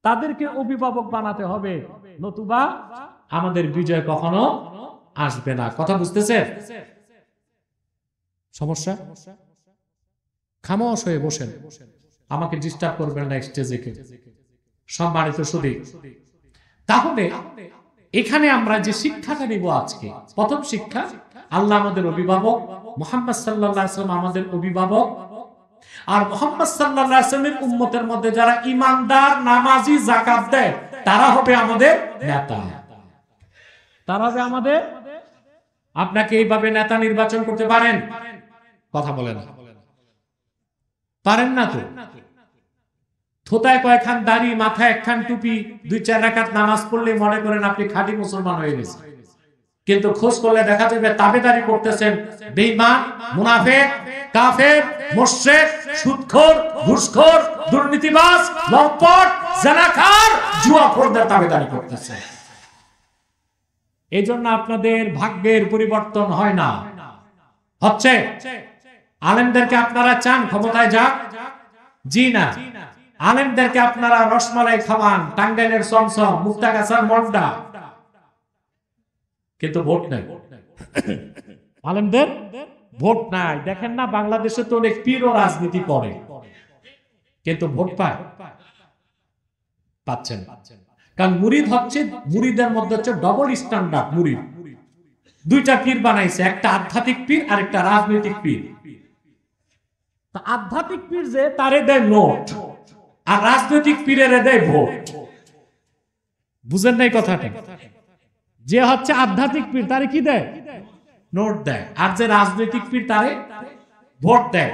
তাদেরকে অভিভাবক বানাতে হবে, নতুবা আমাদের বিজয় কখনো আসবে না। কথা বুঝতেছেন? সমস্যা? খামোশ হয়ে বসেন, আমাকে ডিস্টার্ব করবেন না স্টেজে কে। সম্মানিত সুধী, তাহলে এখানে আমরা যে শিক্ষাটা নিব আজকে, প্রথম শিক্ষা, আল্লাহ আমাদের অভিভাবক, মুহাম্মদ সাল্লাল্লাহু আলাইহি ওয়াসাল্লাম আমাদের অভিভাবক। আর মুহাম্মদ সাল্লাল্লাহু আলাইহি ওয়াসাল্লামের উম্মতের মধ্যে যারা ঈমানদার, নামাজি, যাকাত দেয়, তারা হবে আমাদের নেতা, তারা হবে আমাদের। আপনাকে এইভাবে নেতা নির্বাচন করতে পারেন? কথা বলেন, পারেন না তো? থোতায় কয়েকখান দাড়ি, মাথায় একখান টুপি, 2-4 রাকাত নামাজ পড়লে মনে করেন আপনি খাঁটি মুসলমান হয়ে গেছেন। কিন্তু খোঁজ করলে দেখা যাবে তাবেদারি করতেছেন বেঈমান, মুনাফিক, কাফের, মুশরিক, সুদখোর, ঘুষখোর, দুর্নীতিবাজ, লম্পট, জানাকার, জুয়াখোরদের তাবেদারি করতেছেন। এই জন্য আপনাদের ভাগ্যের পরিবর্তন হয় না, হচ্ছে। আলেমদেরকে আপনারা চান ক্ষমতায় যাক? জি না। আলেমদেরকে আপনারা রসমালাই খাওয়ান, টাঙ্গাইলের চমচম, মুক্তাগাছার মন্ডা, কিন্তু ভোট নাই। আলেমদের ভোট নাই। দেখেন না, বাংলাদেশে তো অনেক পীরও রাজনীতি করে, কিন্তু ভোট পায়? পাচ্ছেন। কারণ মুরিদ হচ্ছে, মুরিদের মধ্যে হচ্ছে ডবল স্ট্যান্ডার্ড। মুরিদ 2টা পীর বানাইছে, একটা আধ্যাত্মিক পীর আর একটা রাজনৈতিক পীর। আধ্যাত্মিক পীর যে তারে দেয় নোট, আর রাজনৈতিক পীরের দেয় ভোট। বুঝেন নাই কথাটা? যে হচ্ছে আধ্যাত্মিক পীর তারে কি দেয়? নোট দেয়। আর যে রাজনৈতিক পীর তারে ভোট দেয়।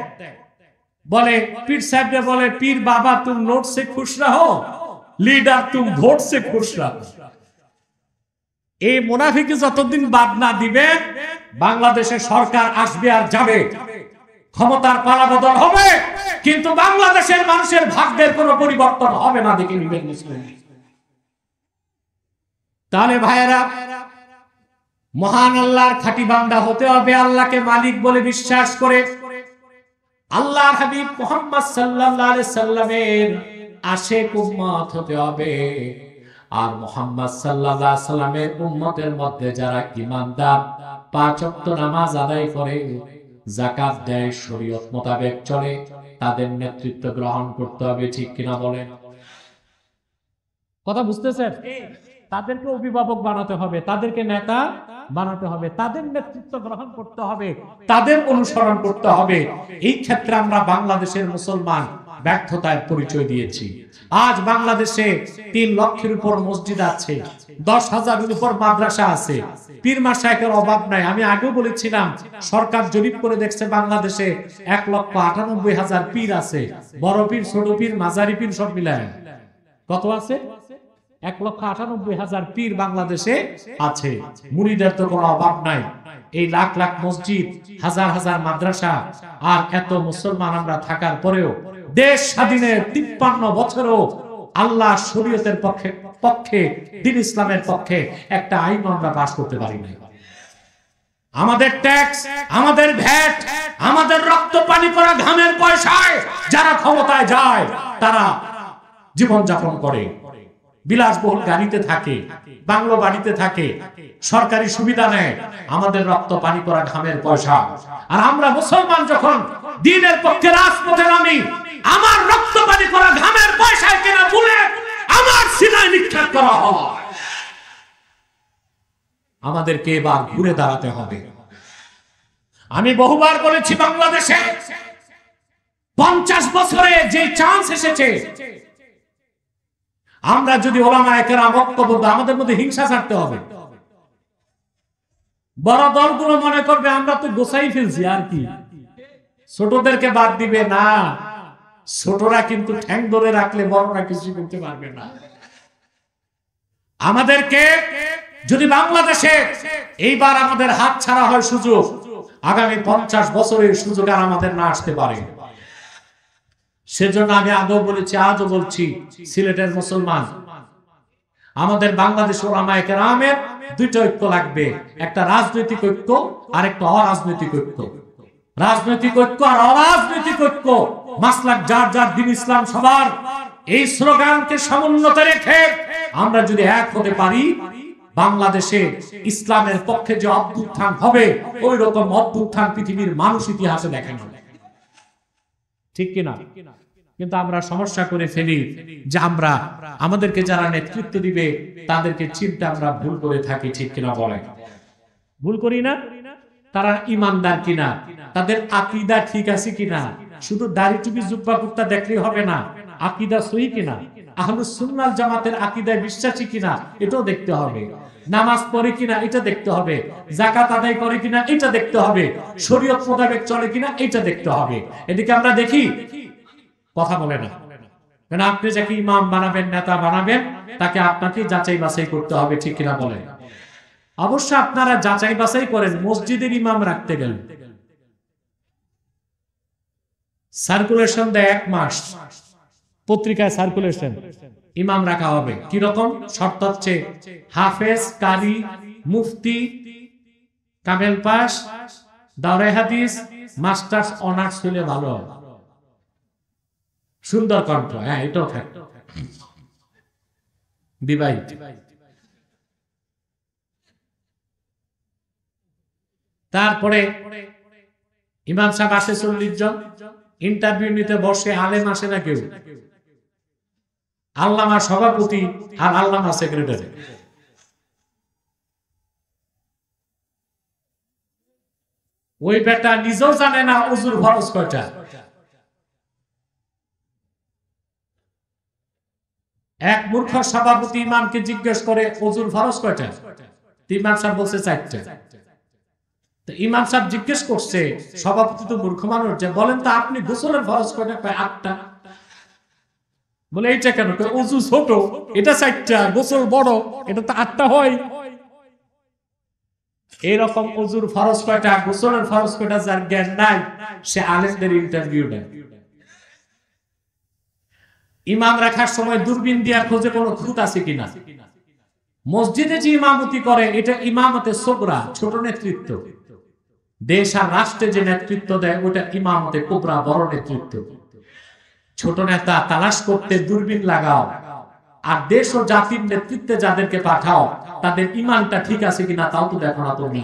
বলে পীর সাহেবরে বলে, পীর বাবা তুম নোট সে খুশ রহো, লিডার তুম ভোট সে খুশ রহো। এই মুনাফিকে যতদিন বাদ না দিবে, বাংলাদেশে সরকার আসবে আর যাবে, ক্ষমতার পালাবদল হবে, কিন্তু বাংলাদেশের মানুষের ভাগ্যের কোনো পরিবর্তন হবে না। দেখে নিবেন মুসলিম। তাহলে ভাইয়েরা, মহান আল্লাহর খাঁটি বান্দা হতে হবে, আল্লাহকে মালিক বলে বিশ্বাস করে আল্লাহর হাবিব মুহাম্মদ সাল্লাল্লাহু আলাইহি সাল্লামের আশিক উম্মত হতে হবে। আর মুহাম্মদ সাল্লাল্লাহু আলাইহি সাল্লামের উম্মতের মধ্যে যারা ঈমানদার, 5 ওয়াক্ত নামাজ আদায় করে, যাকাত দেয়, শরীয়ত মোতাবেক চলে, তাদের নেতৃত্ব গ্রহণ করতে হবে। ঠিক কিনা বলেন? কথা বুঝতেছেন? তাদেরকে অভিভাবক বানাতে হবে, তাদেরকে নেতা বানাতে হবে, তাদের নেতৃত্ব গ্রহণ করতে হবে, তাদের অনুসরণ করতে হবে। এই ক্ষেত্রে আমরা বাংলাদেশের মুসলমান ব্যর্থতার পরিচয় দিয়েছি। আজ বাংলাদেশে 3 লক্ষের উপর মসজিদ আছে, 10,000-এর উপর মাদ্রাসা আছে, পীর মাশায়েখের অভাব নাই। আমি আগেও বলেছিলাম, সরকার জরিপ করে দেখছে বাংলাদেশে 1,98,000 পীর আছে। বড় পীর, ছোট পীর, মাঝারি পীর সব মিলায় কত আছে? 1,98,000 পীর বাংলাদেশে আছে। মুরিদের তো কোনো অভাব নাই। এই লাখ লাখ মসজিদ, হাজার হাজার মাদ্রাসা, আর এত মুসলমান আমরা থাকার পরেও দেশ স্বাধীনের 53 বছরও আল্লাহ শরীয়তের পক্ষে দ্বীন ইসলামের পক্ষে একটা আইন আমরা পাস করতে পারি না। আমাদের ট্যাক্স, আমাদের ভ্যাট, আমাদের রক্ত পানি করা ঘামের পয়সায় যারা ক্ষমতায় যায়, তারা জীবন যাপন করে, বিলাসবহুল গাড়িতে থাকে, বাংলো বাড়িতে থাকে, সরকারি সুবিধা নেয়, আমাদের রক্ত পানি করা ঘামের পয়সা। আর আমরা মুসলমান যখন দ্বীনের পক্ষে রাজপথে নামি, আমার রক্ত পানি করা ঘামের পয়সায় কিনা বুলেট আমার সিনায় নিক্ষেপ করা হয়। আমাদেরকে এবার ঘুরে দাঁড়াতে হবে। আমি বহুবার বলেছি, বাংলাদেশে 50 বছরে যে চান্স এসেছে, আমরা যদি ওলামায়ে কেরাম ঐক্যবদ্ধ, আমাদের মধ্যে হিংসা ছাড়তে হবে। বড় দলগুলো মনে করবে আমরা তো গোছাই ফেলছি, আর কি, ছোটদেরকে বাদ দিবে না। ছোটরা কিন্তু ঠ্যাং ধরে রাখলে বড়রা কিছু করতে পারবে না। আমাদেরকে যদি বাংলাদেশে এইবার আমাদের হাত ছাড়া হয় সুযোগ, আগামী 50 বছরের সুযোগ আর আমাদের না আসতে পারে। সেজন্য আমি আগেও বলেছি, আজও বলছি, সিলেটের মুসলমান, আমাদের বাংলাদেশ ওলামায়ে কেরামের 2টা ঐক্য লাগবে, একটা রাজনৈতিক ঐক্য আর একটা অরাজনৈতিক ঐক্য। রাজনৈতিক ঐক্য আর অরাজনৈতিক ঐক্য, মাসলাক যার যার, দ্বীন ইসলাম সবার, এই স্লোগানকে সমুন্নত রেখে আমরা যদি এক হতে পারি, বাংলাদেশে ইসলামের পক্ষে যে অভ্যুত্থান হবে, ওই রকম অভ্যুত্থান পৃথিবীর মানুষ ইতিহাসে দেখেন। ঠিক কিনা? কিন্তু আমরা সমস্যা করে ফেলি যে আমরা আমাদেরকে যারা নেতৃত্ব দিবে তাদেরকে চিন্তা আমরা ভুল করে থাকি। ঠিক কিনা বলেন? ভুল করি না? তারা ইমানদার কিনা, তাদের আকীদা ঠিক আছে কিনা, শুধু দাড়ি টুপি জুব্বা কুর্তা দেখলেই হবে না, আকীদা সহি কিনা, আহলুস সুন্নাহ জামাতের আকীদায় বিশ্বাসী কিনা এটাও দেখতে হবে, নামাজ পড়ে কিনা এটা দেখতে হবে, যাকাত আদায় করে কিনা এটা দেখতে হবে, শরীয়ত মোতাবেক চলে কিনা এটা দেখতে হবে। এদিকে আমরা দেখি, কথা বলে না। কারণ আপনি যাকে ইমাম বানাবেন, নেতা বানাবেন, তাকে আপনাকে যাচাই বাছাই করতে হবে, ঠিক কিনা বলেন? অবশ্য আপনারা যাচাই বাছাই করেন। মসজিদের ইমাম রাখতে গেলেন, সার্কুলেশন দেয় 1 মাস, পত্রিকায় সার্কুলেশন, ইমাম রাখা হবে। কিরকম শর্ত হচ্ছে? হাফেজ, কারি, মুফতি, কামেল পাস, দাওরায়ে হাদিস, মাস্টার্স, অনার্স হলে ভালো, সুন্দর কণ্ঠ, হ্যাঁ এটাও থাকে, বিবাহিত। তারপরে ইমাম সাহেব আসে 40 জন, ইন্টারভিউ নিতে বসে, আলেম আসে না কেউ, আল্লামা সভাপতি আর আল্লামা সেক্রেটারি। ওই বেটা নিজেও জানে না ওযুর ফরজ কয়টা। এক মূর্খ সভাপতি ইমামকে জিজ্ঞেস করে ওযুর ফরজ কয়টা? ইমাম সাহেব বলছে 4টা। তো ইমাম সাহেব জিজ্ঞেস করছে, সভাপতি তো মূর্খ মানুষ, যে বলেন তো আপনি গোসলের ফরজ কয়টা? কয় 8টা। বলে এইটা কেন? ওযু ছোট, এটা 4টা, গোসল বড়, এটা তো 8টা হয়। এরকম ওযুর ফরজ কয়টা, গোসলের ফরজ কয়টা যার জ্ঞান নাই, সে আলেমদের ইন্টারভিউ নেয়। ইমাম রাখার সময় দূরবীন দিয়া খোঁজে কোনো খুঁত আছে কিনা। মসজিদে যে ইমামতি করে, এটা ইমামতে সুগরা, ছোট নেতৃত্ব। দেশ আর রাষ্ট্রে যে নেতৃত্ব দেয়, ওটা ইমামতে কুবরা, বড় নেতৃত্ব। ছোট নেতা তালাশ করতে দূরবীন লাগাও, আর দেশ ও জাতির নেতৃত্বে যাদেরকে পাঠাও, তাদের ইমানটা ঠিক আছে কিনা তাও তো দেখো না তুমি।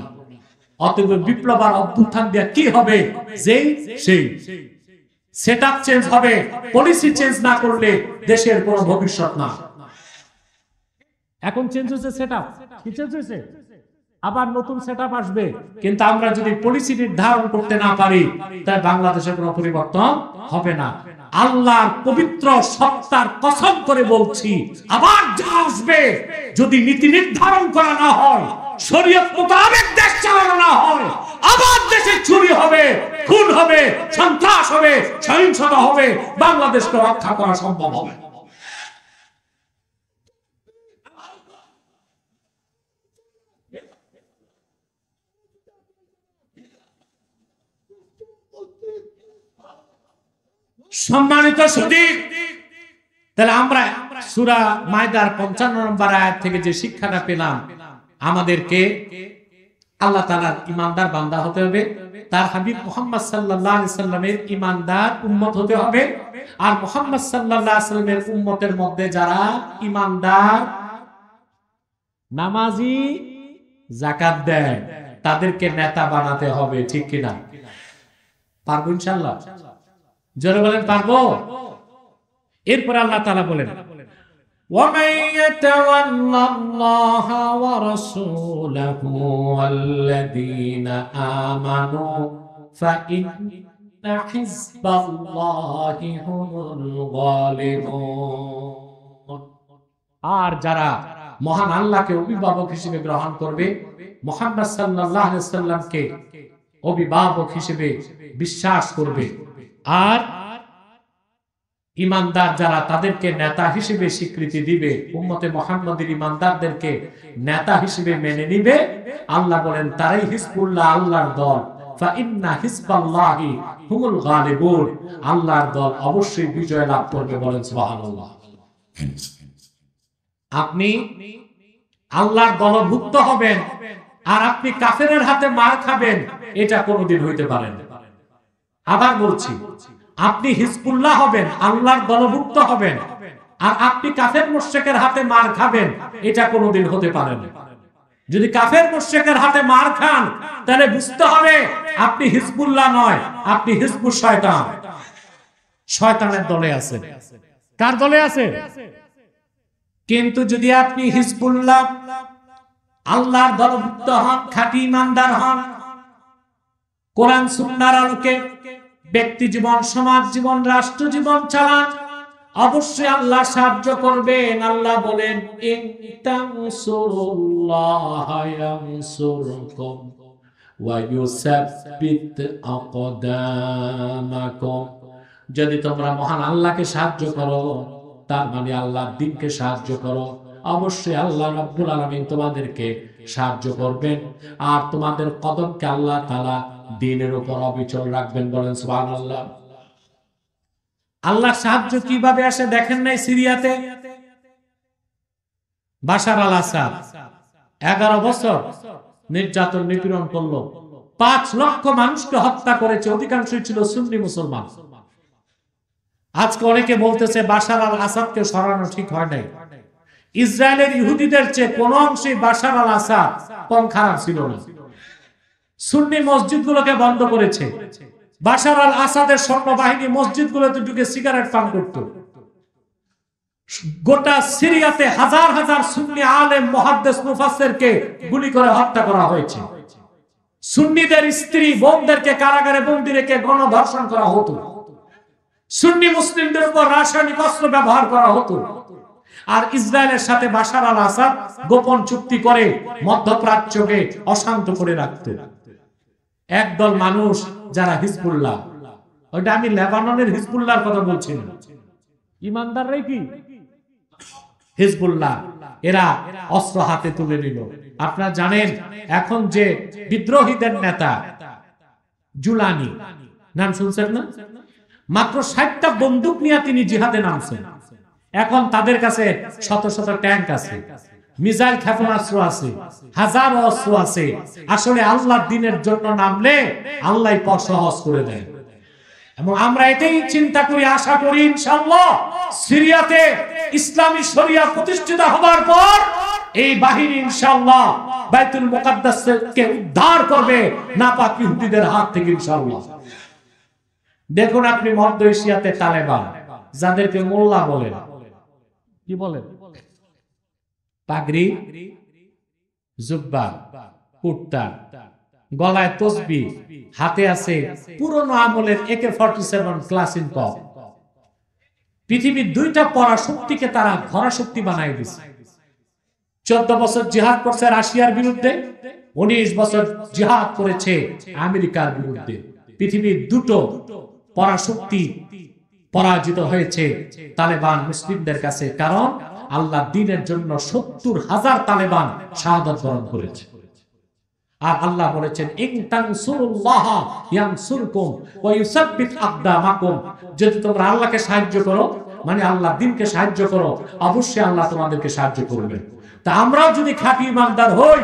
অতএব বিপ্লব আর অভ্যুত্থান দিয়ে কি হবে? যেই সেই সেটআপ চেঞ্জ হবে। পলিসি চেঞ্জ না করলে দেশের কোনো ভবিষ্যৎ না। এখন চেঞ্জ হয়েছে সেটআপ, কি চেঞ্জ হয়েছে? আবার নতুন সেটআপ আসবে। কিন্তু আমরা যদি পলিসি নির্ধারণ করতে না পারি, তাই বাংলাদেশের কোনো পরিবর্তন হবে না। আল্লাহর পবিত্র সত্তার কসম করে বলছি, আবার যা আসবে, যদি নীতি নির্ধারণ করা না হয়, শরীয়ত মোতাবেক দেশ চালানো না হয়, আবার দেশে চুরি হবে, খুন হবে, সন্ত্রাস হবে, সহিংসতা হবে, বাংলাদেশকে রক্ষা করা সম্ভব হবে। সম্মানিত সুধী, তাহলে আমরা সূরা মায়দার 55 নম্বর আয়াত থেকে যে শিক্ষাটা পেলাম, আমাদেরকে আল্লাহ তাআলার ঈমানদার বান্দা হতে হবে, তার হাবিব মুহাম্মদ সাল্লাল্লাহু আলাইহি সাল্লামের ঈমানদার উম্মত হতে হবে। আর মুহাম্মদ সাল্লাল্লাহু আলাইহি সাল্লামের উম্মতের মধ্যে যারা ঈমানদার, নামাজি, যাকাত দেয়, তাদেরকে নেতা বানাতে হবে, ঠিক কিনা? পারবো ইনশাআল্লাহ? জোরে বলেন পারবো? এরপর আল্লাহ তাআলা বলেন, وَمَن يَتَوَلَّ اللَّهَ وَرَسُولَهُ وَالَّذِينَ آمَنُوا فَإِنَّ حِزْبَ اللَّهِ هُمُ الْغَالِبُونَ। আর যারা মহান আল্লাহকে অভিভাবক হিসেবে গ্রহণ করবে, মুহাম্মদ সাল্লাল্লাহু আলাইহি সাল্লামকে অভিভাবক হিসেবে বিশ্বাস করবে, আর ইমানদার যারা, তাদেরকে নেতা হিসেবে স্বীকৃতি দিবে, উম্মতে মুহাম্মাদের ইমানদারদেরকে নেতা হিসেবে মেনে নিবে, আল্লাহ বলেন তারাই হিজবুল্লাহ, আল্লাহর দল। ফাইন্না হিজবাল্লাহি হুমুল গালিবুন, আল্লাহর দল অবশ্যই বিজয় লাভ করবে। বলেন সুবহানাল্লাহ। আপনি আল্লাহর দলভুক্ত হবেন আর আপনি কাফেরের হাতে মার খাবেন, এটা কোনোদিন হইতে পারে না। আবার বলছি, আপনি হিজবুল্লাহ হবেন, আল্লাহর দলভুক্ত হবেন, আর আপনি কাফের মুশরিকের হাতে মার খাবেন, এটা কোনোদিন হতে পারে না। যদি কাফের মুশরিকের হাতে মার খান, তাহলে বুঝতে হবে আপনি হিজবুল্লাহ নয়, আপনি হিজবুশ শয়তান, শয়তানের দলে আছেন। কার দলে আছে? কিন্তু যদি আপনি হিজবুল্লাহ, আল্লাহর দলভুক্ত হন, খাঁটি ইমানদার হন, কোরআন সুন্নাহর আলোকে ব্যক্তি জীবন, সমাজ জীবন, রাষ্ট্র জীবন চালান, অবশ্যই আল্লাহ সাহায্য করবেন। আল্লাহ বলেন, ইন তানসুরুল্লাহা ইয়ানসুরকুম ওয়া ইউসাব্বিত আকদামাকুম। যদি তোমরা মহান আল্লাহকে সাহায্য করো, তার মানে আল্লাহর দ্বীনকে সাহায্য করো, অবশ্যই আল্লাহ রাব্বুল আলামিন তোমাদেরকে সাহায্য করবেন, আর তোমাদের কদমকে আল্লাহ তাআলা দ্বীনের উপর অবিচল রাখবেন। বলেন সুবহানাল্লাহ। আল্লাহর সাহায্য কিভাবে আসে দেখেন নাই? সিরিয়াতে বাশার আল আসাদ 11 বছর নির্যাতন নিপীড়ন করলো, 5 লক্ষ মানুষকে হত্যা করেছে, অধিকাংশই ছিল সুন্নি মুসলমান। আজকে অনেকে বলতেছে বাশার আল আসাদকে সরানো ঠিক হয় নাই। ইসরায়েলের ইহুদিদের চেয়ে কোন অংশে বাশার আল আসাদ কম খারাপ ছিল না। সুন্নি মসজিদগুলোকে বন্ধ করেছে। বাশার আল আসাদের সৈন্যবাহিনী মসজিদগুলোতে ঢুকে সিগারেট পান করত। গোটা সিরিয়াতে হাজার হাজার সুন্নি আলেম, মুহাদ্দিস, মুফাসসিরকে গুলি করে হত্যা করা হয়েছে। সুন্নিদের স্ত্রী বোনদেরকে কারাগারে বন্দী রেখে গণধর্ষণ করা হতো। সুন্নি মুসলিমদের উপর রাসায়নিক অস্ত্র ব্যবহার করা হতো। আর ইসরায়েলের সাথে বাশার আল আসাদ গোপন চুক্তি করে মধ্যপ্রাচ্যকে অশান্ত করে রাখত। একদল মানুষ যারা হিজবুল্লাহ, ওইটা আমি লেবাননের হিজবুল্লাহর কথা বলছি না, ইমানদাররাই কি হিজবুল্লাহ, এরা অস্ত্র হাতে তুলে নিল। আপনারা জানেন এখন যে বিদ্রোহীদের নেতা জুলানি, নাম শুনছেন না? মাত্র 60টা বন্দুক নিয়ে তিনি জিহাদে নামছেন। এখন তাদের কাছে শত শত ট্যাঙ্ক আছে, মিসাইল ক্ষেপণাস্ত্র আছে, হাজারো অস্ত্র আছে। আসলে আল্লাহর দ্বীনের জন্য নামলে আল্লাহই পথ সহজ করে দেন। এবং আমরা এটাই চিন্তা করি, আশা করি ইনশাআল্লাহ সিরিয়াতে ইসলামী শরিয়া প্রতিষ্ঠিত হবার পর এই বাহিনী ইনশাআল্লাহ বাইতুল মুকাদ্দাসকে উদ্ধার করবে নাপাক ইহুদিদের হাত থেকে ইনশাআল্লাহ। দেখুন আপনি মধ্য এশিয়াতে তালেবান, যাদেরকে মোল্লা বলেন, কি বলেন, পাগড়ি, জুব্বা, কুর্তা, গলায় তসবিহ, হাতে আছে পুরনো আমলের AK-47 ক্লাসিনকভ। পৃথিবীর 2টা পরাশক্তিকে তারা ঘোড়াশক্তি বানাই দিয়েছে। 14 বছর জিহাদ করছে রাশিয়ার বিরুদ্ধে, 19 বছর জিহাদ করেছে আমেরিকার বিরুদ্ধে। পৃথিবীর 2টো পরাশক্তি পরাজিত হয়েছে তালেবান মুসলিমদের কাছে, কারণ আল্লাহ দ্বীনের জন্য 70,000 তালেবান শাহাদাত বরণ করেছে। আর আল্লাহ বলেছেন ইন তানসুরুল্লাহ ইয়ানসুরকুম ওয়া ইউসাব্বিত আকদামাকুম, যদি তোমরা আল্লাহকে সাহায্য করো, মানে আল্লাহ দ্বীনকে সাহায্য করো, অবশ্যই আল্লাহ তোমাদেরকে সাহায্য করবেন। তা আমরাও যদি খাঁটি ইমানদার হই,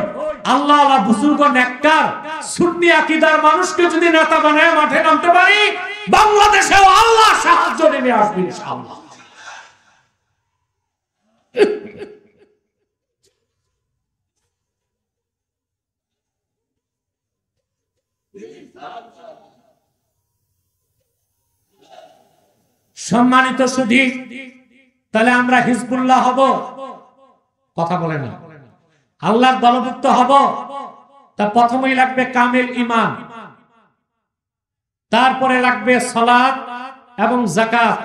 আল্লাহ আল্লাহ বুজুর্গ নেককার সুন্নি আকীদার মানুষকে যদি নেতা বানায় মাঠে নামতে পারি, বাংলাদেশেও আল্লাহ সাহায্য নেমে আসবে ইনশাআল্লাহ। সম্মানিত সুধী, তাহলে আমরা হিজবুল্লাহ হব? কথা বলে না। আল্লাহর দলভুক্ত হব? তা প্রথমেই লাগবে কামেল ঈমান, তারপরে লাগবে সালাত এবং যাকাত,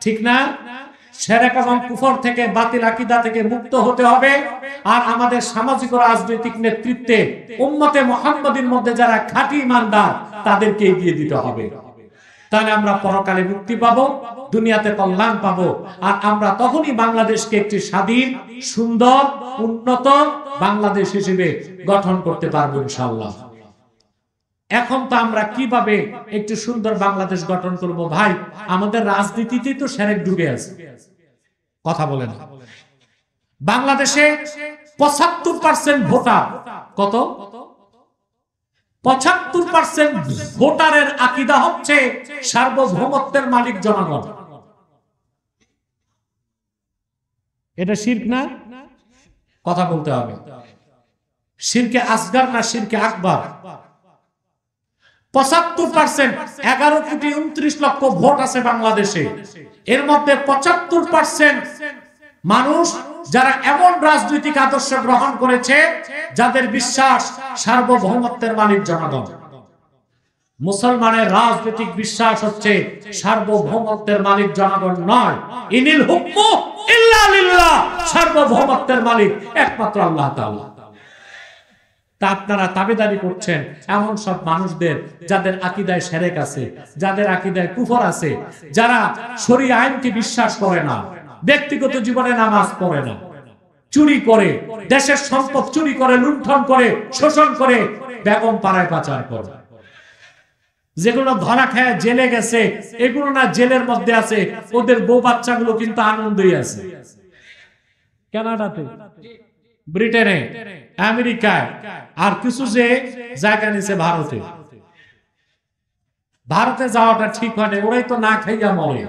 ঠিক না? শিরক এবং কুফর থেকে, বাতিল আকীদা থেকে মুক্ত হতে হবে। আর আমাদের সামাজিক ও রাজনৈতিক নেতৃত্বে উম্মতে মুহাম্মাদীর মধ্যে যারা খাঁটি ঈমানদার তাদেরকে এগিয়ে দিতে হবে। তাহলে আমরা পরকালে মুক্তি পাবো, দুনিয়াতে কল্যাণ পাবো। আর আমরা তখনই বাংলাদেশকে একটি স্বাধীন, সুন্দর, উন্নত বাংলাদেশ হিসেবে গঠন করতে পারবো ইনশাআল্লাহ। এখন তো আমরা কিভাবে একটু সুন্দর বাংলাদেশ গঠন করব? ভাই, আমাদের রাজনীতিতেই তো শিরক ঢুকে আছে। কথা বলেন। বাংলাদেশে 75% ভোটার, কত? 75% ভোটারের আকীদা হচ্ছে সার্বভৌমত্বের মালিক জনগণ। এটা শিরক না? কথা বলতে হবে। শিরকে আসগার না শিরকে আকবার? 75%, 11,29,00,000 ভোট আছে বাংলাদেশে। এর মধ্যে 75% মানুষ যারা এমন রাজনৈতিক আদর্শ গ্রহণ করেছে যাদের বিশ্বাস সার্বভৌমত্বের মালিক জনগণ। মুসলমানের রাজনৈতিক বিশ্বাস হচ্ছে সার্বভৌমত্বের মালিক জনগণ নয়। ইনিল হুকমু ইল্লা লিল্লাহ, সার্বভৌমত্বের মালিক একমাত্র আল্লাহ তাআলা। তা আপনারা তাবেদারি করছেন এমন সব মানুষদের যাদের আকীদায় শিরক আছে, যাদের আকীদায় কুফর আছে, যারা শরীয়ত আইনকে বিশ্বাস করে না, ব্যক্তিগত জীবনে নামাজ পড়ে না, চুরি করে, দেশের সম্পদ চুরি করে, লুণ্ঠন করে, শোষণ করে, বেগম পাড়ায় পাচার করে। যেগুলো ধরা খায় জেলে গেছে, এগুলো না জেলের মধ্যে আছে, ওদের বউ বাচ্চাগুলো কিন্তু আনন্দই আছে। কানাডাতে, ব্রিটেনে, আমেরিকায়, আর কিছু যে জায়গা নিছে ভারতে। ভারতে যাওয়াটা ঠিক হয় না, ওরাই তো না খাইয়া মরে।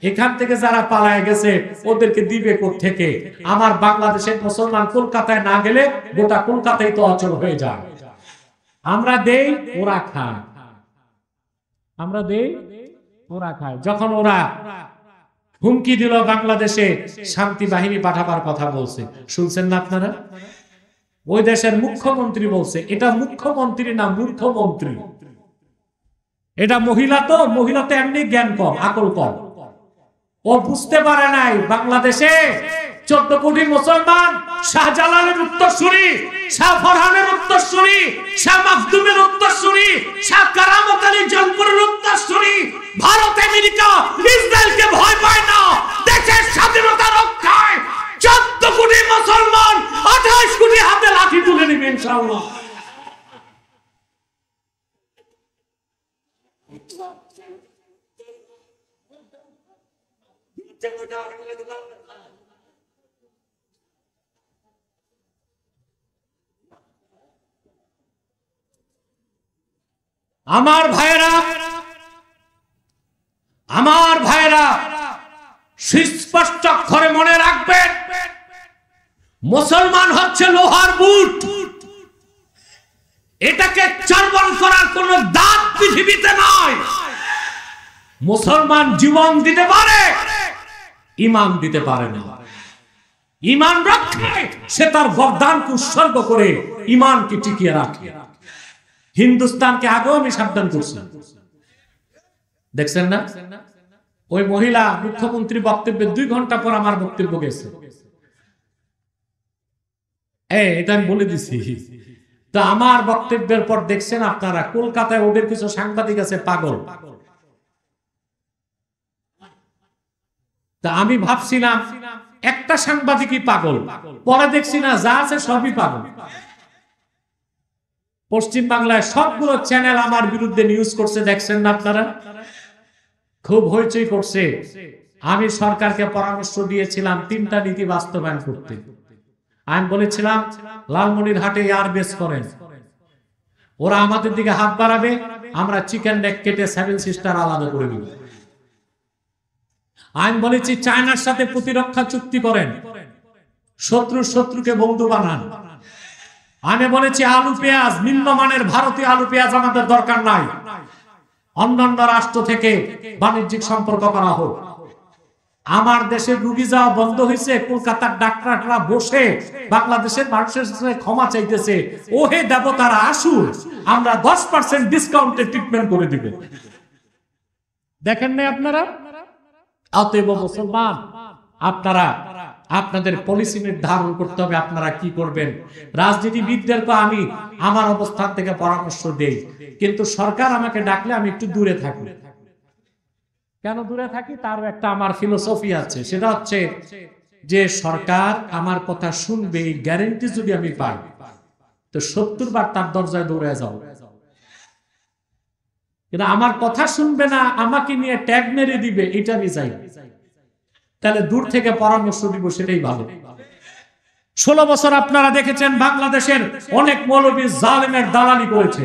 এখান থেকে যারা পালায় গেছে ওদেরকে দিবে কোত্থেকে? আমার বাংলাদেশের মুসলমান কলকাতায় না গেলে গোটা কলকাতায় তো অচল হয়ে যায়। আমরা দেই, ওরা খায়, আমরা দেই, ওরা খায়। যখন ওরা হুমকি দিল বাংলাদেশে শান্তি বাহিনী পাঠাবার কথা বলছে, শুনছেন না আপনারা? ওই দেশের মুখ্যমন্ত্রী বলছে, এটা মুখ্যমন্ত্রী না মূর্খমন্ত্রী। এটা মহিলা তো এমনি জ্ঞান কম, আকল কম। ও বুঝতে পারে নাই বাংলাদেশে 14 কোটি মুসলমান, শাহজালালের উত্তরসূরি, শাহ ফরহানের উত্তরসূরি, শাহ মাখদুমের উত্তরসূরি, শাহ কারামত আলী জলপুরের উত্তরসূরি। ভারত, আমেরিকা, ইসরায়েলকে ভয় পায় না। দেশের স্বাধীনতা রক্ষায় 14 কোটি মুসলমান 28 কোটি হাতে লাঠি তুলে নেবে ইনশাআল্লাহ। আমার ভাইয়েরা সুস্পষ্ট অক্ষরে মনে রাখবেন, মুসলমান হচ্ছে লোহার বুট। এটাকে চর্বণ করার কোন দাঁত পৃথিবীতে নয়। মুসলমান জীবন দিতে পারে, ঈমান দিতে পারে না। ঈমান রক্ষায় সে তার গর্দানকে উৎসর্গ করে ঈমানকে টিকিয়ে রাখে। হিন্দুস্তানকে আগেও আমি সাবধান করছি, দেখছেন না? ওই মহিলা মুখ্যমন্ত্রী বক্তব্যের 2 ঘন্টা পর আমার বক্তব্য গেছে। এটা আমি বলে দিছি। তো আমার বক্তব্যের পর দেখছেন আপনারা কলকাতায় ওদের কিছু সাংবাদিক আছে পাগল। তা আমি ভাবছিলাম একটা সাংবাদিকই পাগল, পরে দেখছি না যা আছে সবই পাগল। পশ্চিম বাংলায় সবগুলো চ্যানেল আমার বিরুদ্ধে নিউজ করছে, দেখছেন না আপনারা? খুব হইচই করছে। আমি সরকারকে পরামর্শ দিয়েছিলাম 3টা নীতি বাস্তবায়ন করতে। আমি বলেছিলাম লালমনিরহাটে এয়ারবেস করেন, ওরা আমাদের দিকে হাত বাড়াবে, আমরা চিকেন নেক কেটে 7 সিস্টার আলাদা করে দিব। আমি বলেছি চায়নার সাথে প্রতিরক্ষা চুক্তি করেন, শত্রুকে বন্ধু বানান। আমি বলেছি আলু পেঁয়াজ, নিম্নমানের ভারতীয় আলু পেঁয়াজ আমাদের দরকার নাই, অন্যান্য রাষ্ট্র থেকে বাণিজ্যিক সম্পর্ক করা হোক। আমার দেশে রুগী যাওয়া বন্ধ হয়েছে, কলকাতার ডাক্তাররা বসে বাংলাদেশের মানুষের সাথে ক্ষমা চাইতেছে, ও হে দেবতারা আসুন, আমরা 10% ডিসকাউন্টে ট্রিটমেন্ট করে দিব। দেখেন না আপনারা? অতএব মুসলমান, আপনারা আপনাদের পলিসি নির্ধারণ করতে হবে, আপনারা কি করবেন। রাজনীতিবিদদেরকে আমি আমার অবস্থান থেকে পরামর্শ দেই, কিন্তু সরকার আমাকে ডাকলে আমি একটু দূরে থাকি। কেন দূরে থাকি? তার একটা আমার ফিলোসফি আছে, সেটা হচ্ছে যে সরকার আমার কথা শুনবে এই গ্যারেন্টি যদি আমি পাই, তো 70 বার তার দরজায় দৌড়ে যাও। কিন্তু আমার কথা শুনবে না, আমাকে নিয়ে ট্যাগ মেরে দিবে, এটা আমি চাই। তাহলে দূর থেকে পরামর্শ দিব, সেটাই ভালো। 16 বছর আপনারা দেখেছেন বাংলাদেশের অনেক মৌলবী জালেমের দালালি করেছে,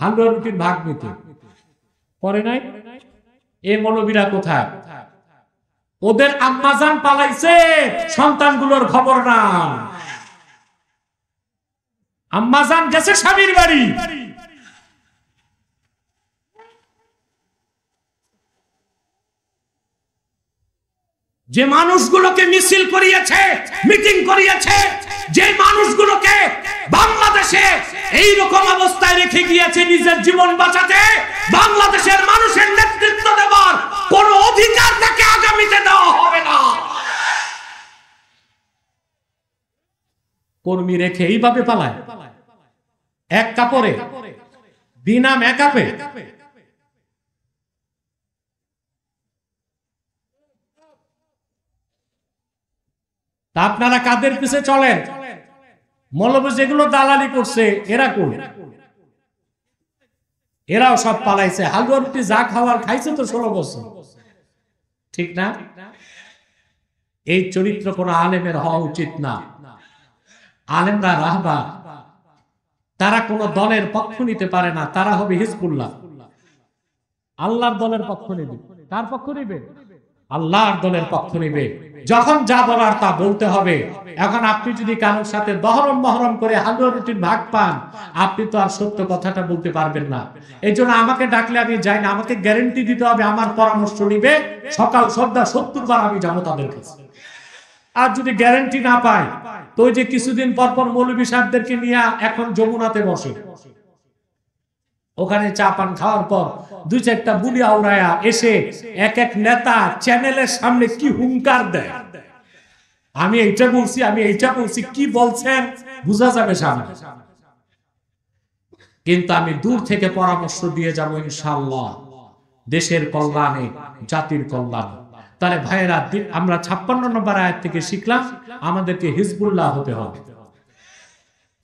হালুয়া রুটির ভাগ নিতে করে নাই। এই মৌলবীরা কোথায়? ওদের আম্মাজান পালাইছে, সন্তানগুলোর খবর না। আম্মাজান গেছে স্বামীর বাড়ি। যে মানুষগুলোকে মিছিল করিয়েছে, মিটিং করিয়েছে, যে মানুষগুলোকে বাংলাদেশে এই রকম অবস্থায় রেখে গিয়েছে নিজের জীবন বাঁচাতে, বাংলাদেশের মানুষের নেতৃত্ব দেওয়ার কোন অধিকার তাকে আগামীতে দেওয়া হবে না। কর্মী রেখে এইভাবে পালায়, এক কাপড়ে, বিনা মেকআপে। তা আপনারা কাদের পিছে চলেন? মৌলবী যেগুলো দালালি করছে এরা কোন? এরাও সব পালাইছে। হালুয়া রুটি যা খাওয়ার খাইছে তো 16 বছর, ঠিক না? এই চরিত্র কোন আলেমের হওয়া উচিত না। আলেমরা রাহবা, তারা কোন দলের পক্ষ নিতে পারে না। তারা হবে হিজবুল্লাহ, আল্লাহর দলের পক্ষ নেবে। কার পক্ষ নেবে? আল্লাহর দলের পক্ষ নেবে। যখন যা বলার তা বলতে হবে। এখন আপনি যদি কারোর সাথে দহরম মহরম করে হালুয়া রুটির ভাগ পান, আপনি তো আর সত্য কথাটা বলতে পারবেন না। এই জন্য আমাকে ডাকলে আমি যাই না, আমাকে গ্যারেন্টি দিতে হবে আমার পরামর্শ নিবে, সকাল সন্ধ্যা 70 বার আমি যাবো তাদের কাছে। আর যদি গ্যারেন্টি না পাই, তো ওই যে কিছুদিন পর পর মৌলভী সাহেবদেরকে নিয়ে এখন যমুনাতে বসে, ওখানে চা পান খাওয়ার পর 2-4টা বুলি আওড়ায়া এসে এক এক নেতা চ্যানেলের সামনে কি হুঙ্কার দেয়, আমি এইটা বলছি, আমি এইটা বলছি, কি বলছেন বোঝা যাবে সামনে। কিন্তু আমি দূর থেকে পরামর্শ দিয়ে যাব ইনশাআল্লাহ, দেশের কল্যাণে, জাতির কল্যাণে। তাহলে ভাইয়েরা, আমরা 56 নম্বর আয়াত থেকে শিখলাম আমাদেরকে হিজবুল্লাহ হতে হবে।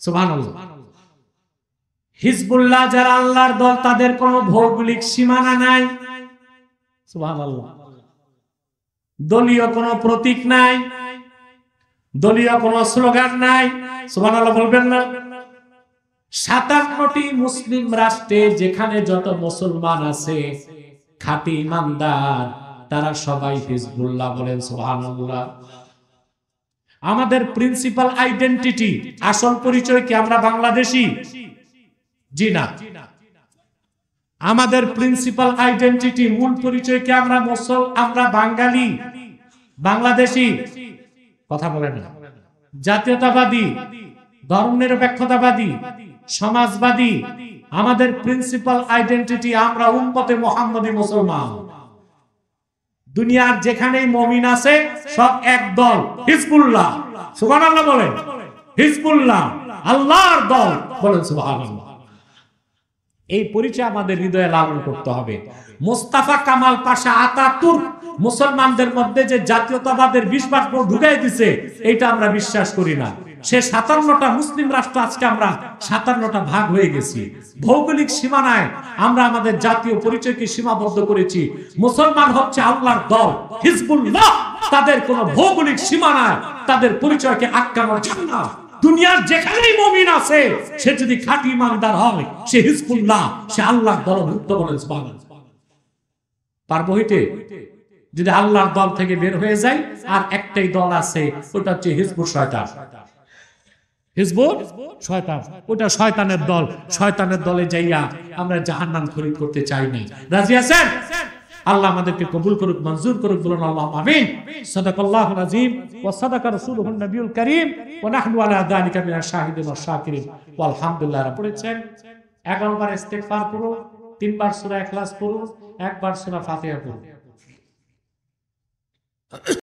সুবহানাল্লাহ। হিজবুল্লাহ যারা আল্লাহর দল, তাদের কোনো ভৌগোলিক সীমানা নাই। সুবহানাল্লাহ। দলীয় কোনো প্রতীক নাই, দলীয় কোনো স্লোগান নাই। সুবহানাল্লাহ বলবেন না? 57টি মুসলিম রাষ্ট্রে যেখানে যত মুসলমান আছে খাঁটি ইমানদার, তারা সবাই হিজবুল্লাহ বলেন। সুবহানাল্লাহ। আমাদের প্রিন্সিপাল আইডেন্টিটি, আসল পরিচয় কি আমরা বাংলাদেশী? জি না। আমাদের প্রিন্সিপাল আইডেন্টিটি, মূল পরিচয় কি আমরা বাঙালি, বাংলাদেশী? কথা বলেন না। জাতীয়তাবাদী, ধর্মনিরপেক্ষতাবাদী, সমাজবাদী? আমাদের প্রিন্সিপাল আইডেন্টিটি আমরা উম্মতে মুহাম্মদী মুসলমান। দুনিয়ার যেখানেই মুমিন আছে সব এক দল, হিজবুল্লাহ। সুবহানাল্লাহ বলেন। হিজবুল্লাহ আল্লাহর দল বলেন। সুবহানাল্লাহ। এই পরিচয় আমাদের হৃদয়ে লালন করতে হবে। মোস্তাফা কামাল পাশা আতাতুর্ক মুসলমানদের মধ্যে যে জাতীয়তাবাদের বিশ্বাস ঢুকাই দিছে, এটা আমরা বিশ্বাস করি না। সে 57টা মুসলিম রাষ্ট্র, আজকে আমরা 57টা ভাগ হয়ে গেছি। ভৌগোলিক সীমানায় আমরা আমাদের জাতীয় পরিচয়কে সীমাবদ্ধ করেছি। মুসলমান হচ্ছে আল্লাহর দল, হিজবুল্লাহ। তাদের কোন ভৌগোলিক সীমানায় তাদের পরিচয়কে আটকানো যায় না। দুনিয়ার যেখানেই মুমিন আছে, সে যদি খাঁটি ইমানদার হয়, সে হিজবুল্লাহ, সে আল্লাহর দলভুক্ত বলেন। সুবহানাল্লাহ। পারবো হইতে? যদি আল্লাহর দল থেকে বের হয়ে যায়, আর একটাই দল আছে, ওটা হচ্ছে হিজবুল শয়তান। হিজবুল শয়তান, ওটা শয়তানের দল। শয়তানের দলে যাইয়া আমরা জাহান্নাম খরিদ করতে চাই না। রাজি আছেন? আল্লাহ আমাদেরকে কবুল করুক, মঞ্জুর করুক, বলুন আল্লাহুম্মা আমিন। সাদাকাল্লাহুল আযীম ওয়া সাদাকা রাসূলুহুন নবিয়ুল কারীম ওয়া নাহনু আলা যালিকা মিনাশ শাহিদিন ওয়াশ শাকিরিন ওয়া আলহামদুলিল্লাহ। পড়েছেন 11 বার ইস্তিগফার পড়ুন, 3 বার সূরা ইখলাস পড়ুন, 1 বার সূরা ফাতিহা পড়ুন।